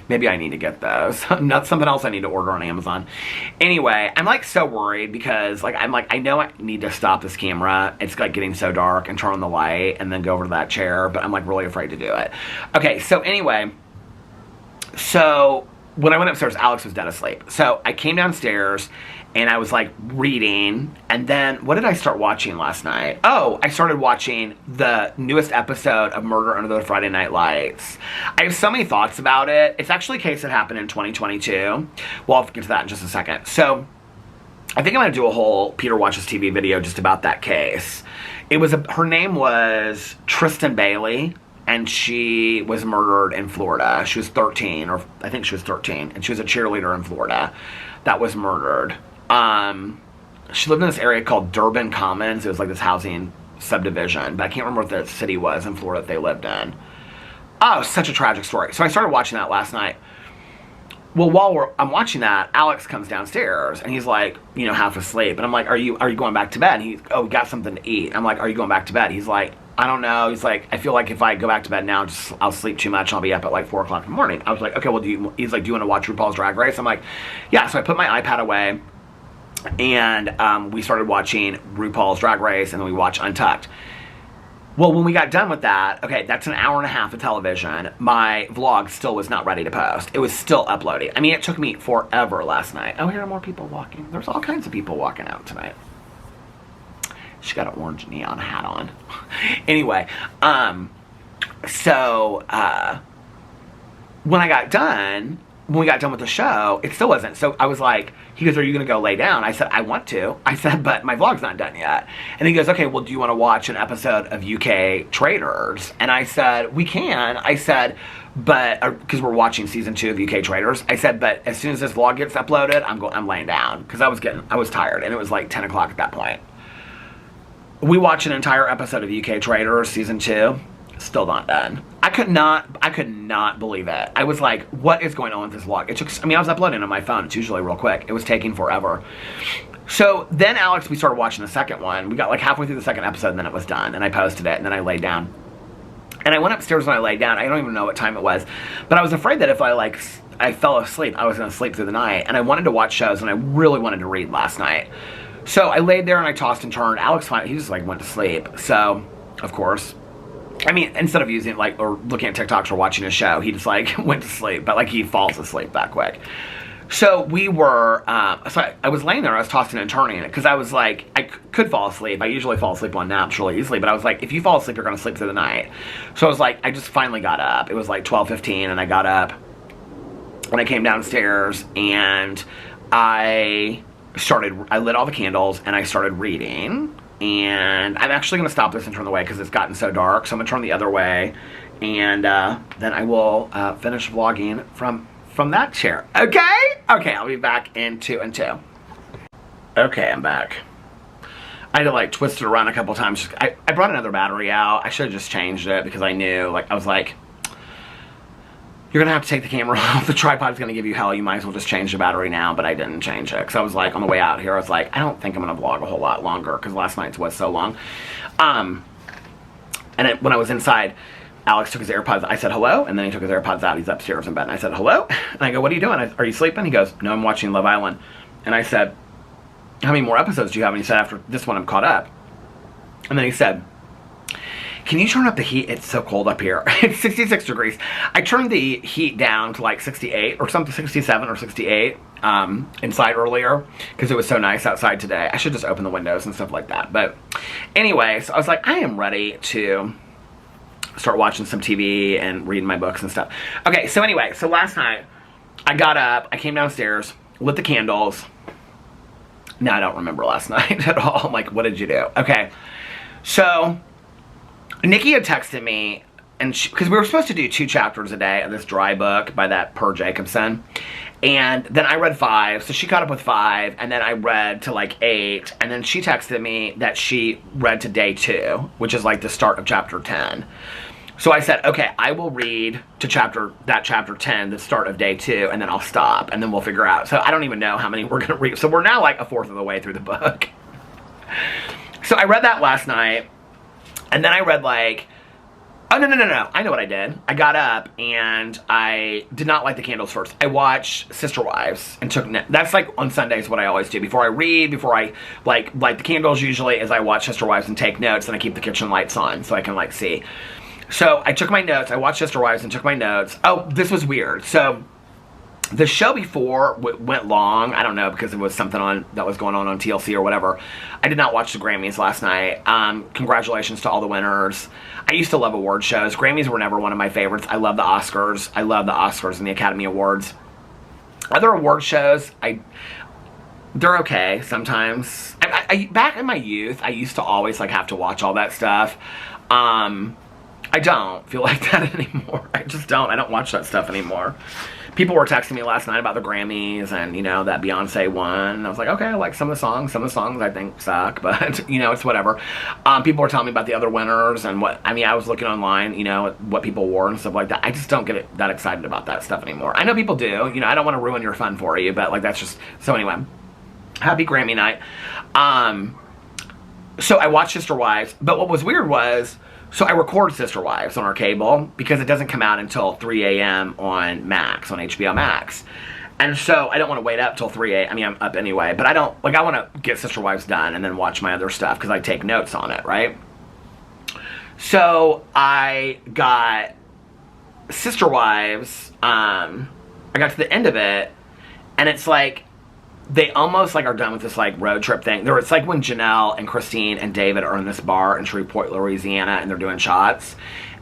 Maybe I need to get those. Not something else I need to order on Amazon. Anyway, I'm like so worried because like I'm like, I know I need to stop this camera. It's like getting so dark and turn on the light and then go over to that chair, but I'm like really afraid to do it. Okay, so anyway, so when I went upstairs, Alex was dead asleep. So I came downstairs and I was like reading, and then what did I start watching last night? Oh, I started watching the newest episode of Murder Under the Friday Night Lights. I have so many thoughts about it. It's actually a case that happened in 2022. Well, I'll get to that in just a second. So I think I'm going to do a whole Peter Watches TV video just about that case. It was her name was Tristan Bailey, and she was murdered in Florida. She was 13, or I think she was 13, and she was a cheerleader in Florida that was murdered. She lived in this area called Durbin Commons. It was like this housing subdivision, but I can't remember what the city was in Florida that they lived in. Oh, such a tragic story. So I started watching that last night. Well, while I'm watching that, Alex comes downstairs and he's like, you know, half asleep. And I'm like, are you going back to bed? And he's, oh, we got something to eat. I'm like, are you going back to bed? He's like, I don't know. He's like, I feel like if I go back to bed now, I'll sleep too much. I'll be up at like 4 o'clock in the morning. I was like, okay, well, he's like, do you want to watch RuPaul's Drag Race? I'm like, yeah. So I put my iPad away and we started watching RuPaul's Drag Race, and then we watched Untucked. Well, when we got done with that, okay, that's an hour and a half of television. My vlog still was not ready to post. It was still uploading. I mean, it took me forever last night. Oh, here are more people walking. There's all kinds of people walking out tonight. She got an orange neon hat on. Anyway, so when we got done with the show, it still wasn't. So I was like, he goes, are you going to go lay down? I said, I want to. I said, but my vlog's not done yet. And he goes, okay, well, do you want to watch an episode of UK Traders? And I said, we can. I said, but, because we're watching season 2 of UK Traders. I said, but as soon as this vlog gets uploaded, I'm laying down. Because I was tired, and it was like 10 o'clock at that point. We watched an entire episode of UK Traders, season 2. Still not done. I could not believe it. I was like, what is going on with this vlog? I was uploading on my phone. It's usually real quick. It was taking forever. So then Alex, we started watching the second one. We got like halfway through the second episode, and then it was done. And I posted it, and then I laid down. And I went upstairs when I laid down. I don't even know what time it was. But I was afraid that if I fell asleep, I was going to sleep through the night. And I wanted to watch shows, and I really wanted to read last night. So I laid there, and I tossed and turned. Alex, he just like went to sleep. So, of course, I mean, instead of using like, or looking at TikToks or watching a show, he just like went to sleep, but like he falls asleep that quick. So we were, so I was laying there, I was tossing and turning it, because I was like, I could fall asleep. I usually fall asleep on naps really easily, but I was like, if you fall asleep, you're going to sleep through the night. So I was like, I just finally got up. It was like 12:15, and I got up, and I came downstairs, and I lit all the candles, and I started reading. And I'm actually going to stop this and turn the way because it's gotten so dark. So I'm going to turn the other way. And then I will finish vlogging from that chair. Okay? Okay, I'll be back in 2 and 2. Okay, I'm back. I had to like twist it around a couple times. I brought another battery out. I should have just changed it because I knew, like, I was like, you're going to have to take the camera off. The tripod's going to give you hell. You might as well just change the battery now, but I didn't change it. Because I was like, on the way out here, I was like, I don't think I'm going to vlog a whole lot longer because last night's was so long. And when I was inside, Alex took his AirPods. I said, hello. And then he took his AirPods out. He's upstairs in bed. And I said, hello. And I go, what are you doing? Are you sleeping? He goes, no, I'm watching Love Island. And I said, how many more episodes do you have? And he said, after this one, I'm caught up. And then he said, can you turn up the heat? It's so cold up here. It's 66 degrees. I turned the heat down to like 68 or something, 67 or 68 inside earlier because it was so nice outside today. I should just open the windows and stuff like that. But anyway, so I was like, I am ready to start watching some TV and reading my books and stuff. Okay, so anyway, so last night I got up, I came downstairs, lit the candles. Now I don't remember last night at all. I'm like, what did you do? Okay, so Nikki had texted me, and because we were supposed to do 2 chapters a day of this dry book by that Per Jacobson, And then I read 5, so she caught up with 5, and then I read to like 8, and then she texted me that she read to day 2, which is like the start of chapter 10. So I said, okay, I will read to chapter 10, the start of day 2, and then I'll stop, and then we'll figure out. So I don't even know how many we're going to read. So we're now like a fourth of the way through the book. So I read that last night, and then I read like, oh, no. I know what I did. I got up, and I did not light the candles first. I watched Sister Wives, and that's like on Sundays what I always do. Before I read, before I like light the candles usually, is I watch Sister Wives and take notes, and I keep the kitchen lights on so I can like see. So I took my notes, I watched Sister Wives and took my notes. Oh, this was weird. So the show before went long. I don't know, because it was something that was going on TLC or whatever. I did not watch the Grammys last night. Congratulations to all the winners. I used to love award shows. Grammys were never one of my favorites. I love the Oscars. I love the Oscars and the Academy Awards. Other award shows, they're okay sometimes. Back in my youth, I used to always like have to watch all that stuff. I don't feel like that anymore. I just don't. I don't watch that stuff anymore. People were texting me last night about the Grammys and, you know, that Beyonce won. And I was like, okay, I like some of the songs. Some of the songs I think suck, but, you know, it's whatever. People were telling me about the other winners and I was looking online, you know, what people wore and stuff like that. I just don't get that excited about that stuff anymore. I know people do. You know, I don't want to ruin your fun for you, but, like, that's just... So, anyway. Happy Grammy night. So, I watched Sister Wives, but what was weird was... So I record Sister Wives on our cable because it doesn't come out until 3 a.m. on Max, on HBO Max. And so I don't want to wait up till 3 a.m. I mean, I'm up anyway, but I want to get Sister Wives done and then watch my other stuff because I take notes on it, right? So I got Sister Wives, I got to the end of it, and it's like, they almost like are done with this like road trip thing. It's like when Janelle and Christine and David are in this bar in Shreveport, Louisiana, and they're doing shots,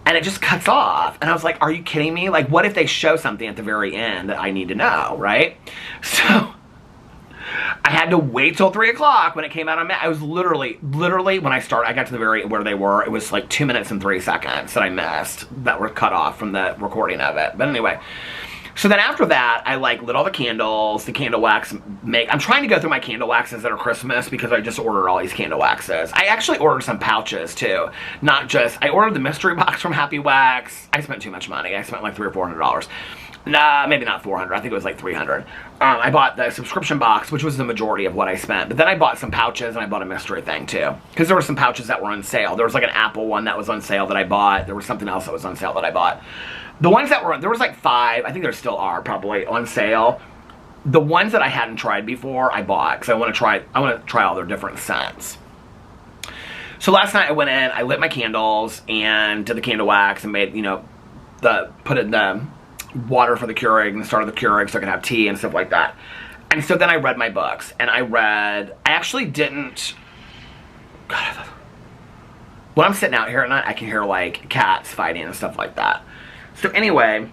and it just cuts off. And I was like, are you kidding me? Like, what if they show something at the very end that I need to know, right? So I had to wait till 3 o'clock when it came out on Max. I was literally when I got to the very where they were, it was like 2 minutes and 3 seconds that I missed that were cut off from the recording of it. But anyway. So then after that, I like lit all the candles, the candle wax I'm trying to go through my candle waxes that are Christmas because I just ordered all these candle waxes. I actually ordered some pouches too. Not just, I ordered the mystery box from Happy Wax. I spent too much money. I spent like $300 or $400. Nah, maybe not 400. I think it was like 300. I bought the subscription box, which was the majority of what I spent. But then I bought some pouches and I bought a mystery thing too. Because there were some pouches that were on sale. There was like an Apple one that was on sale that I bought. There was something else that was on sale that I bought. The ones that were, there was like 5, I think there still are probably, on sale. The ones that I hadn't tried before, I bought, because I want to try all their different scents. So last night I went in, I lit my candles, and did the candle wax, and made, you know, put in the water for the Keurig, and started the Keurig so I could have tea and stuff like that. And so then I read my books, and I actually didn't, God, when I'm sitting out here at night, I can hear like cats fighting and stuff like that. So anyway,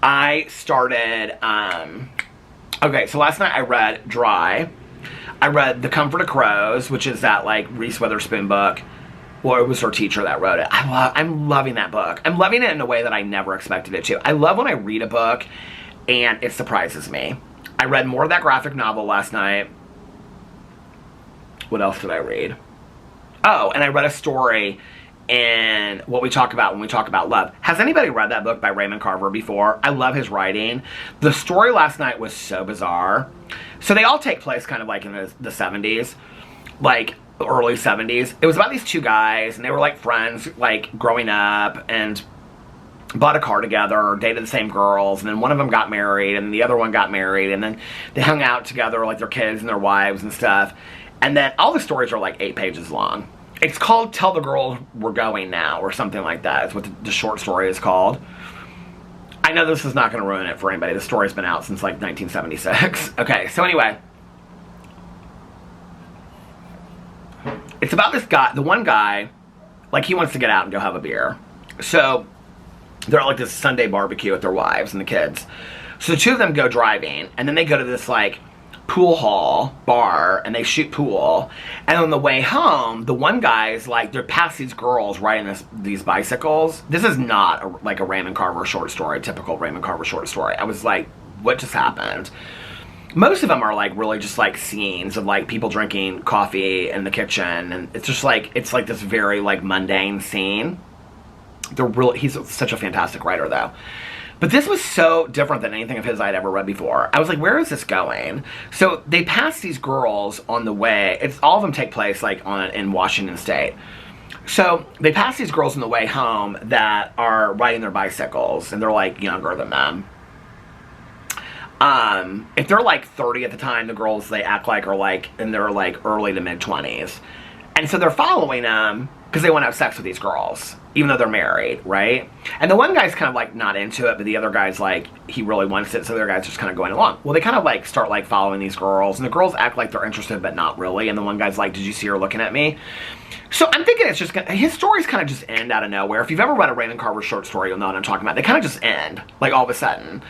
I started, okay, so last night I read Dry. I read The Comfort of Crows, which is that, like, Reese Witherspoon book. Well, it was her teacher that wrote it. I'm loving that book. I'm loving it in a way that I never expected it to. I love when I read a book and it surprises me. I read more of that graphic novel last night. What else did I read? Oh, and I read a story in What We Talk About When We Talk About Love. Has anybody read that book by Raymond Carver before? I love his writing. The story last night was so bizarre. So they all take place kind of like in the 70s, like early 70s. It was about these two guys, and they were like friends, like growing up, and bought a car together, dated the same girls, and then one of them got married, and the other one got married, and then they hung out together, like their kids and their wives and stuff. And then all the stories are like 8 pages long. It's called Tell the Girl We're Going Now, or something like that. It's what the short story is called. I know this is not going to ruin it for anybody. The story's been out since like 1976. Okay, so anyway. It's about this guy, the one guy, like he wants to get out and go have a beer. So they're at like this Sunday barbecue with their wives and the kids. So the two of them go driving, and then they go to this like pool hall bar, and they shoot pool. And on the way home, the one guy's like, they're past these girls riding these bicycles. This is not like a Raymond Carver short story, typical Raymond Carver short story. I was like, what just happened? Most of them are like really just like scenes of like people drinking coffee in the kitchen, and it's just like, it's like this very like mundane scene. He's such a fantastic writer though. But this was so different than anything of his I'd ever read before. I was like, where is this going? So they pass these girls on the way. All of them take place like in Washington State. So they pass these girls on the way home that are riding their bicycles, and they're like younger than them. If they're like 30 at the time, the girls they act like are like in their like early to mid 20s. And so they're following them because they want to have sex with these girls, even though they're married, right? And the one guy's kind of like not into it, but the other guy's like, he really wants it, so the other guy's just kind of going along. Well, they kind of like start like following these girls, and the girls act like they're interested, but not really. And the one guy's like, did you see her looking at me? So I'm thinking it's just his stories kind of just end out of nowhere. If you've ever read a Raymond Carver short story, you'll know what I'm talking about. They kind of just end, like all of a sudden.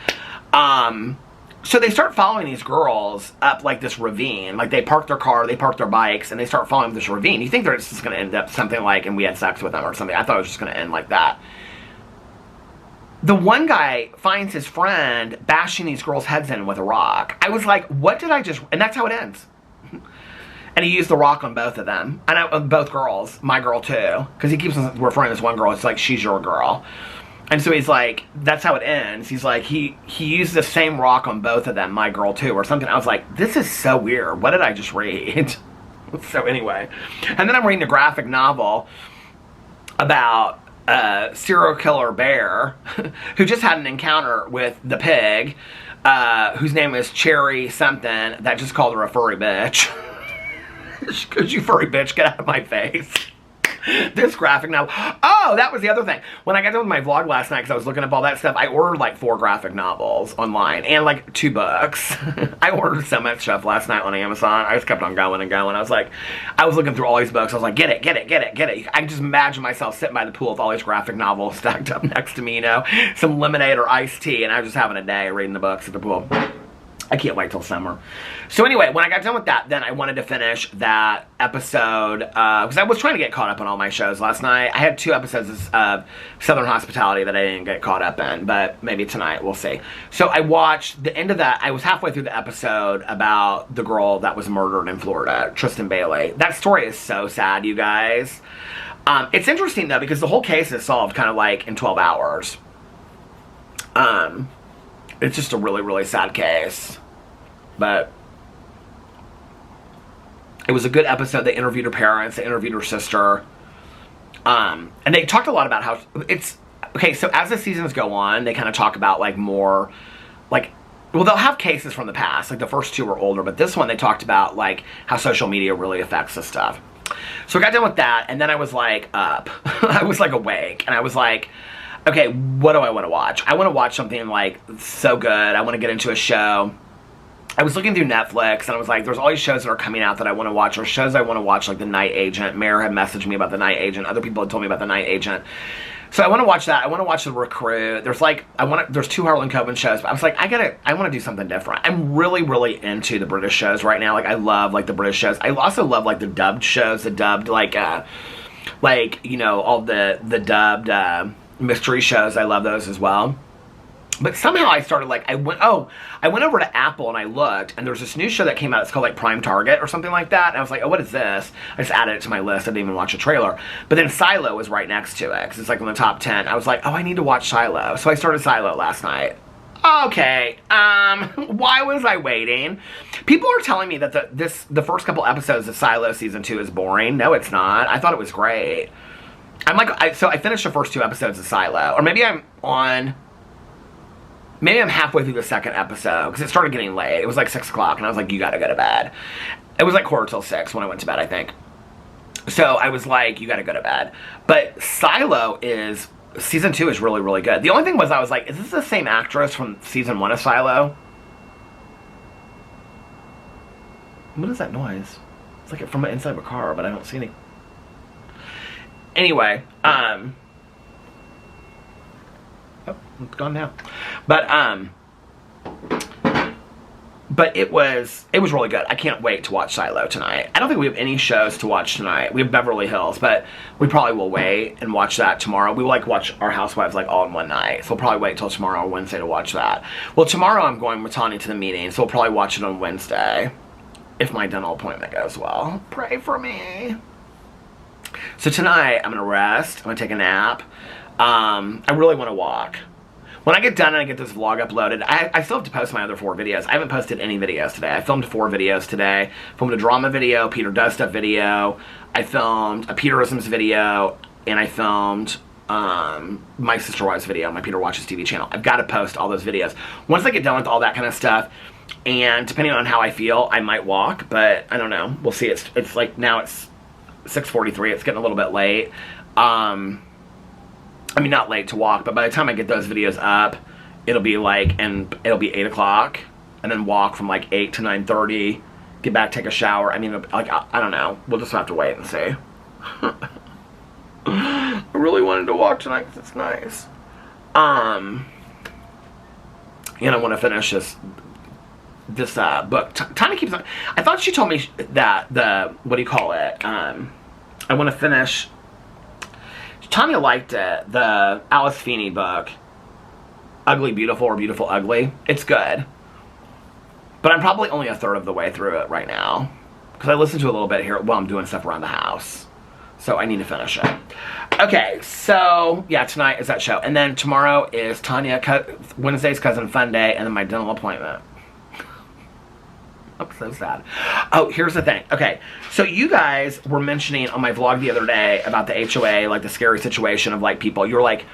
So they start following these girls up like this ravine. Like they park their car, they park their bikes, and they start following this ravine. You think they're just going to end up something like, and we had sex with them or something. I thought it was just going to end like that. The one guy finds his friend bashing these girls' heads in with a rock. I was like, what did I just... And that's how it ends. And he used the rock on both of them. And on both girls. My girl, too. Because he keeps referring to this one girl. It's like, she's your girl. And so he's like, that's how it ends. He's like, he used the same rock on both of them, my girl too, or something. I was like, this is so weird. What did I just read? So anyway. And then I'm reading a graphic novel about a serial killer bear who just had an encounter with the pig, whose name is Cherry something, that just called her a furry bitch. Because you furry bitch, get out of my face. This graphic novel. Oh, that was the other thing. When I got done with my vlog last night, because I was looking up all that stuff, I ordered like 4 graphic novels online and like 2 books. I ordered so much stuff last night on Amazon. I just kept on going and going. I was like, I was looking through all these books. I was like, get it, get it, get it, get it. I can just imagine myself sitting by the pool with all these graphic novels stacked up next to me, you know, some lemonade or iced tea, and I was just having a day reading the books at the pool. I can't wait till summer. So anyway, when I got done with that, then I wanted to finish that episode, because I was trying to get caught up on all my shows last night. I had 2 episodes of Southern Hospitality that I didn't get caught up in, but maybe tonight, we'll see. So I watched the end of that. I was halfway through the episode about the girl that was murdered in Florida, Tristan Bailey. That story is so sad, you guys. It's interesting, though, because the whole case is solved kind of like in 12 hours. It's just a really, really sad case. But it was a good episode. They interviewed her parents. They interviewed her sister. And they talked a lot about how it's... Okay, so as the seasons go on, they kind of talk about, like, more... Like, well, they'll have cases from the past. Like, the first 2 were older. But this one, they talked about, like, how social media really affects this stuff. So I got done with that. And then I was, like, up. I was, like, awake. And I was, like... Okay, what do I want to watch? I want to watch something, like, so good. I want to get into a show. I was looking through Netflix, and I was like, there's all these shows that are coming out that I want to watch, or shows I want to watch, like The Night Agent. Mare had messaged me about The Night Agent. Other people had told me about The Night Agent. So I want to watch that. I want to watch The Recruit. There's, like, there's 2 Harlan Coben shows, but I was like, I want to do something different. I'm really, really into the British shows right now. Like, I love, like, the British shows. I also love, like, the dubbed shows. The dubbed, like, you know, all the dubbed, mystery shows. I love those as well. But somehow I started, like, I went over to Apple and I looked, and there's this new show that came out. It's called, like, Prime Target or something like that. And I was like, oh, what is this? I just added it to my list. I didn't even watch a trailer. But then Silo was right next to it, because it's, like, in the top 10. I was like, oh, I need to watch Silo. So I started Silo last night. Okay, why was I waiting? People are telling me that the first couple episodes of Silo Season 2 is boring. No, it's not. I thought it was great. I'm like, so I finished the first 2 episodes of Silo. Or maybe maybe I'm halfway through the second episode, because it started getting late. It was like 6 o'clock, and I was like, you gotta go to bed. It was like 5:45 when I went to bed, I think. So I was like, you gotta go to bed. But Silo season 2 is really, really good. The only thing was, I was like, is this the same actress from season 1 of Silo? What is that noise? It's like from inside of a car, but I don't see any. Anyway, oh, it's gone now. But But it was really good. I can't wait to watch Silo tonight. I don't think we have any shows to watch tonight. We have Beverly Hills, but we probably will wait and watch that tomorrow. We will like watch Our Housewives like all in one night. So we'll probably wait till tomorrow or Wednesday to watch that. Well, tomorrow I'm going with Tanya to the meeting, so we'll probably watch it on Wednesday. If my dental appointment goes well. Pray for me. So tonight I'm gonna rest. I'm gonna take a nap. I really want to walk. When I get done and I get this vlog uploaded, I still have to post my other 4 videos. I haven't posted any videos today. I filmed 4 videos today. I filmed a drama video, Peter Does Stuff video. I filmed a Peterisms video, and I filmed my Sister Wives video on my Peter Watches TV channel. I've got to post all those videos. Once I get done with all that kind of stuff, and depending on how I feel, I might walk, but I don't know. We'll see. It's like now it's 6:43. It's getting a little bit late. I mean, not late to walk, but by the time I get those videos up, it'll be 8 o'clock, and then walk from like 8 to 9:30, get back, take a shower. I mean, like, I don't know. We'll just have to wait and see. I really wanted to walk tonight because it's nice. And I want to finish this book. Tanya keeps on. I thought she told me that what do you call it? I want to finish. Tanya liked it, the Alice Feeney book, Ugly Beautiful or Beautiful Ugly. It's good. But I'm probably only a third of the way through it right now. Because I listened to a little bit here while I'm doing stuff around the house. So I need to finish it. Okay, so yeah, tonight is that show. And then tomorrow is Wednesday's Cousin Fun Day, and then my dental appointment. I'm so sad. Oh, here's the thing. Okay, so you guys were mentioning on my vlog the other day about the HOA, like the scary situation of like people. You're like,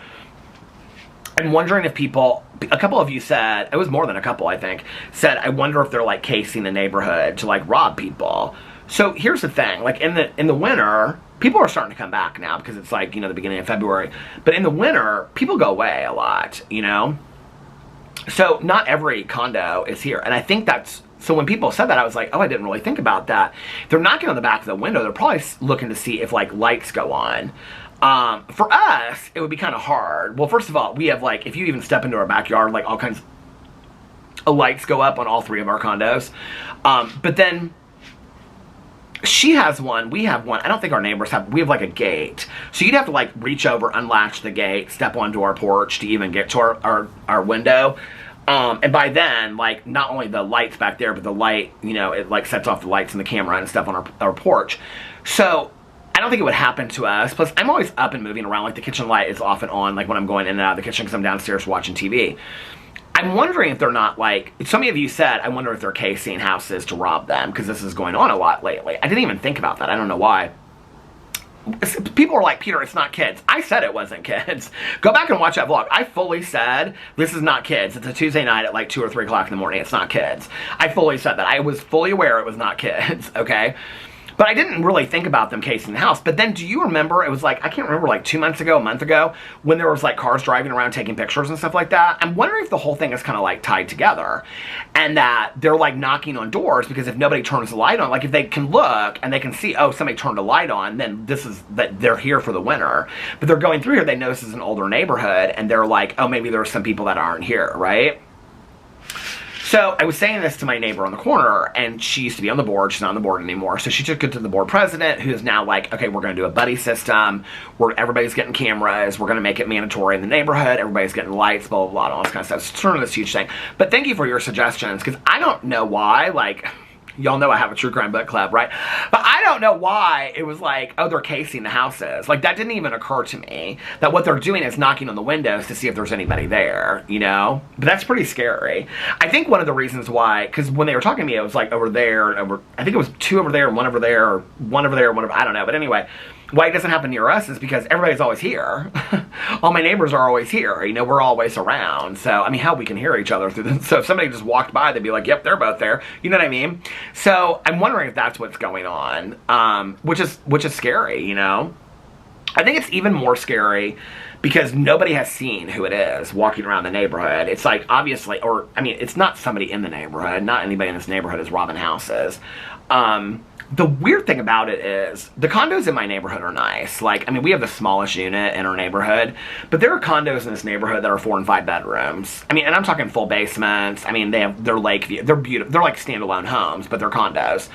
I'm wondering if people, a couple of you said, it was more than a couple I think, said, I wonder if they're like casing the neighborhood to like rob people. So here's the thing, like in the winter, people are starting to come back now because it's like, you know, the beginning of February. But in the winter, people go away a lot, you know? So not every condo is here. And I think that's, so when people said that, I was like, oh, I didn't really think about that. They're knocking on the back of the window. They're probably looking to see if, like, lights go on. For us, it would be kind of hard. Well, first of all, we have, like, if you even step into our backyard, like, all kinds of lights go up on all 3 of our condos. But then she has one. We have one. I don't think our neighbors have. We have, like, a gate. So you'd have to, like, reach over, unlatch the gate, step onto our porch to even get to our window. And by then, like, not only the lights back there, but the light, you know, it, like, sets off the lights and the camera and stuff on our porch. So, I don't think it would happen to us. Plus, I'm always up and moving around. Like, the kitchen light is off and on, like, when I'm going in and out of the kitchen because I'm downstairs watching TV. I'm wondering if they're not, like, some of you said, I wonder if they're casing houses to rob them because this is going on a lot lately. I didn't even think about that. I don't know why. People are like, Peter, it's not kids. I said it wasn't kids. Go back and watch that vlog. I fully said, this is not kids. It's a Tuesday night at like 2 or 3 o'clock in the morning. It's not kids. I fully said that. I was fully aware it was not kids, okay? But I didn't really think about them casing the house. But then do you remember, it was like, I can't remember, like 2 months ago, a month ago, when there was like cars driving around taking pictures and stuff like that? I'm wondering if the whole thing is kind of like tied together. And that they're like knocking on doors because if nobody turns the light on, like if they can look and they can see, oh, somebody turned a light on, then this is that they're here for the winter. But they're going through here, they notice it's an older neighborhood and they're like, oh, maybe there are some people that aren't here, right? So I was saying this to my neighbor on the corner, and she used to be on the board. She's not on the board anymore. So she took it to the board president, who is now like, okay, we're going to do a buddy system where everybody's getting cameras. We're going to make it mandatory in the neighborhood. Everybody's getting lights, blah, blah, blah, all this kind of stuff. It's sort of this huge thing. But thank you for your suggestions, because I don't know why, like, y'all know I have a true crime book club, right? But I don't know why it was like, oh, they're casing the houses. Like, that didn't even occur to me, that what they're doing is knocking on the windows to see if there's anybody there, you know? But that's pretty scary. I think one of the reasons why, because when they were talking to me, it was like over there, and over, I think it was 2 over there, and 1 over there, or 1 over there, 1 over, I don't know. But anyway, why it doesn't happen near us is because everybody's always here. All my neighbors are always here. You know, we're always around. So, I mean, hell, we can hear each other through this. So if somebody just walked by, they'd be like, yep, they're both there. You know what I mean? So I'm wondering if that's what's going on, which is scary, you know? I think it's even more scary because nobody has seen who it is walking around the neighborhood. It's like, obviously, or, I mean, it's not somebody in the neighborhood. Not anybody in this neighborhood is robbing houses. The weird thing about it is, the condos in my neighborhood are nice. Like, I mean, we have the smallest unit in our neighborhood, but there are condos in this neighborhood that are 4 and 5 bedrooms. I mean, and I'm talking full basements. I mean, they're lake view. They're beautiful. They're like standalone homes, but they're condos.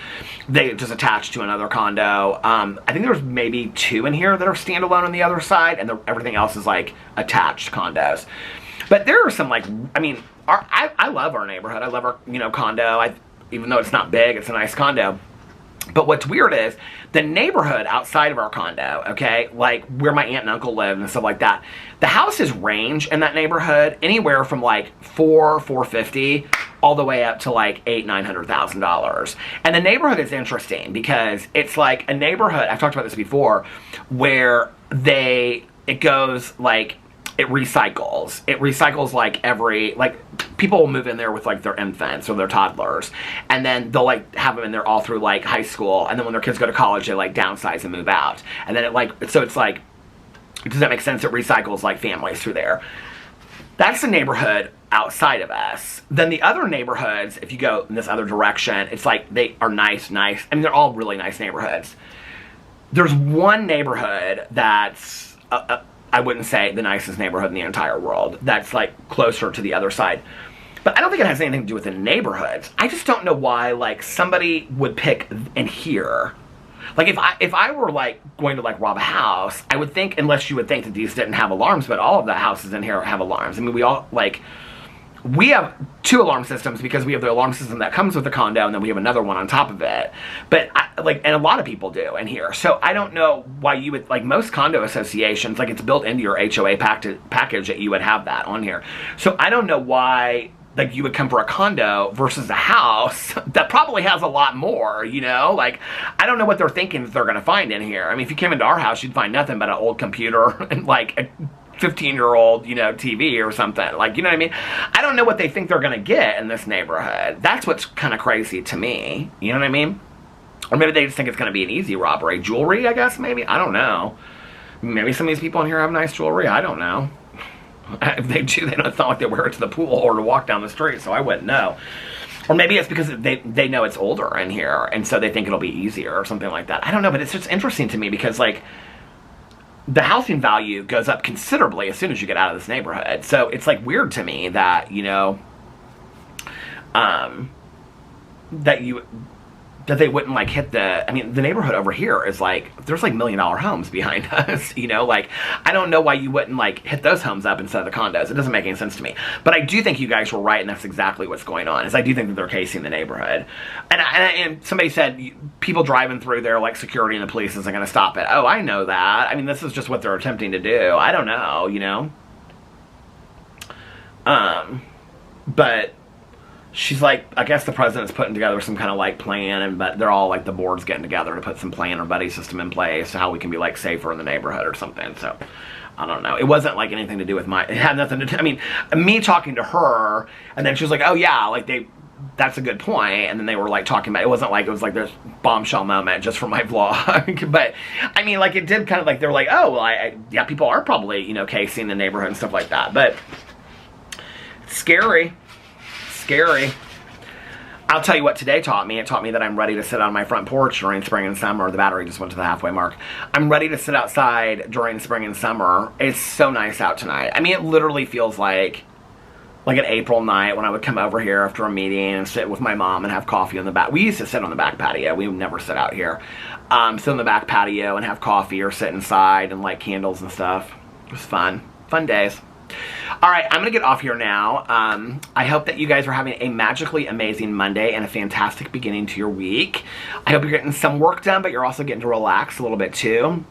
They just attach to another condo. I think there's maybe 2 in here that are standalone on the other side, and everything else is like attached condos. But there are some, like, I mean, I love our neighborhood. I love our, you know, condo. Even though it's not big, it's a nice condo. But what's weird is, the neighborhood outside of our condo, okay, like where my aunt and uncle live and stuff like that, the houses range in that neighborhood anywhere from like $450 all the way up to like $800,000-$900,000. And the neighborhood is interesting because it's like a neighborhood, I've talked about this before, where it goes like, it recycles. It recycles like people will move in there with like their infants or their toddlers, and then they'll like have them in there all through like high school, and then when their kids go to college, they like downsize and move out. And then so it's like, does that make sense? It recycles like families through there. That's the neighborhood outside of us. Then the other neighborhoods, if you go in this other direction, it's like they are nice. I mean, they're all really nice neighborhoods. There's one neighborhood that's I wouldn't say the nicest neighborhood in the entire world. That's like closer to the other side. But I don't think it has anything to do with the neighborhoods. I just don't know why like somebody would pick in here. Like if I were like going to like rob a house, I would think, unless you would think that these didn't have alarms, but all of the houses in here have alarms. I mean, we have 2 alarm systems because we have the alarm system that comes with the condo, and then we have another one on top of it. But and a lot of people do in here. So I don't know why you would, like most condo associations, like it's built into your HOA package that you would have that on here. So I don't know why like you would come for a condo versus a house that probably has a lot more, you know? Like, I don't know what they're thinking that they're going to find in here. I mean, if you came into our house, you'd find nothing but an old computer and like a 15-year-old, you know, TV or something. Like, you know what I mean? I don't know what they think they're going to get in this neighborhood. That's what's kind of crazy to me. You know what I mean? Or maybe they just think it's going to be an easy robbery. Jewelry, I guess, maybe? I don't know. Maybe some of these people in here have nice jewelry. I don't know. If they do, it's not like they wear it to the pool or to walk down the street, so I wouldn't know. Or maybe it's because they know it's older in here, and so they think it'll be easier or something like that. I don't know, but it's just interesting to me because, like, the housing value goes up considerably as soon as you get out of this neighborhood. So it's, like, weird to me that, you know, that they wouldn't like hit I mean, the neighborhood over here is like, there's like $1 million homes behind us, you know, like, I don't know why you wouldn't like hit those homes up instead of the condos. It doesn't make any sense to me. But I do think you guys were right, and that's exactly what's going on, is I do think that they're casing the neighborhood. And somebody said people driving through there, like security and the police isn't going to stop it. Oh, I know that. I mean, this is just what they're attempting to do. I don't know, you know. But she's like, I guess the president's putting together some kind of like plan, but they're all like, the board's getting together to put some plan or buddy system in place, how we can be like safer in the neighborhood or something. So I don't know. It wasn't like anything to do with it had nothing to do, I mean, me talking to her, and then she was like, oh yeah, like that's a good point. And then they were like talking about, it wasn't like, it was like this bombshell moment just for my vlog. But I mean, like, it did kind of like, they were like, oh, well, yeah, people are probably, you know, casing the neighborhood and stuff like that. But it's scary. I'll tell you what today taught me. It taught me that I'm ready to sit on my front porch during spring and summer. The battery just went to the halfway mark. I'm ready to sit outside during spring and summer. It's so nice out tonight. I mean, it literally feels like an April night when I would come over here after a meeting and sit with my mom and have coffee on the back. We used to sit on the back patio. We would never sit out here. Sit on the back patio and have coffee or sit inside and light candles and stuff. It was fun. Fun days. Alright, I'm going to get off here now. I hope that you guys are having a magically amazing Monday and a fantastic beginning to your week. I hope you're getting some work done, but you're also getting to relax a little bit too.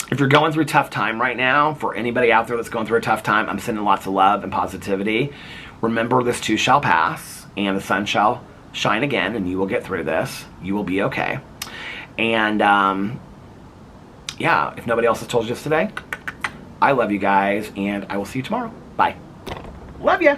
If you're going through a tough time right now, for anybody out there that's going through a tough time, I'm sending lots of love and positivity. Remember, this too shall pass, and the sun shall shine again, and you will get through this. You will be okay. And, yeah, if nobody else has told you this today, I love you guys, and I will see you tomorrow. Bye. Love ya.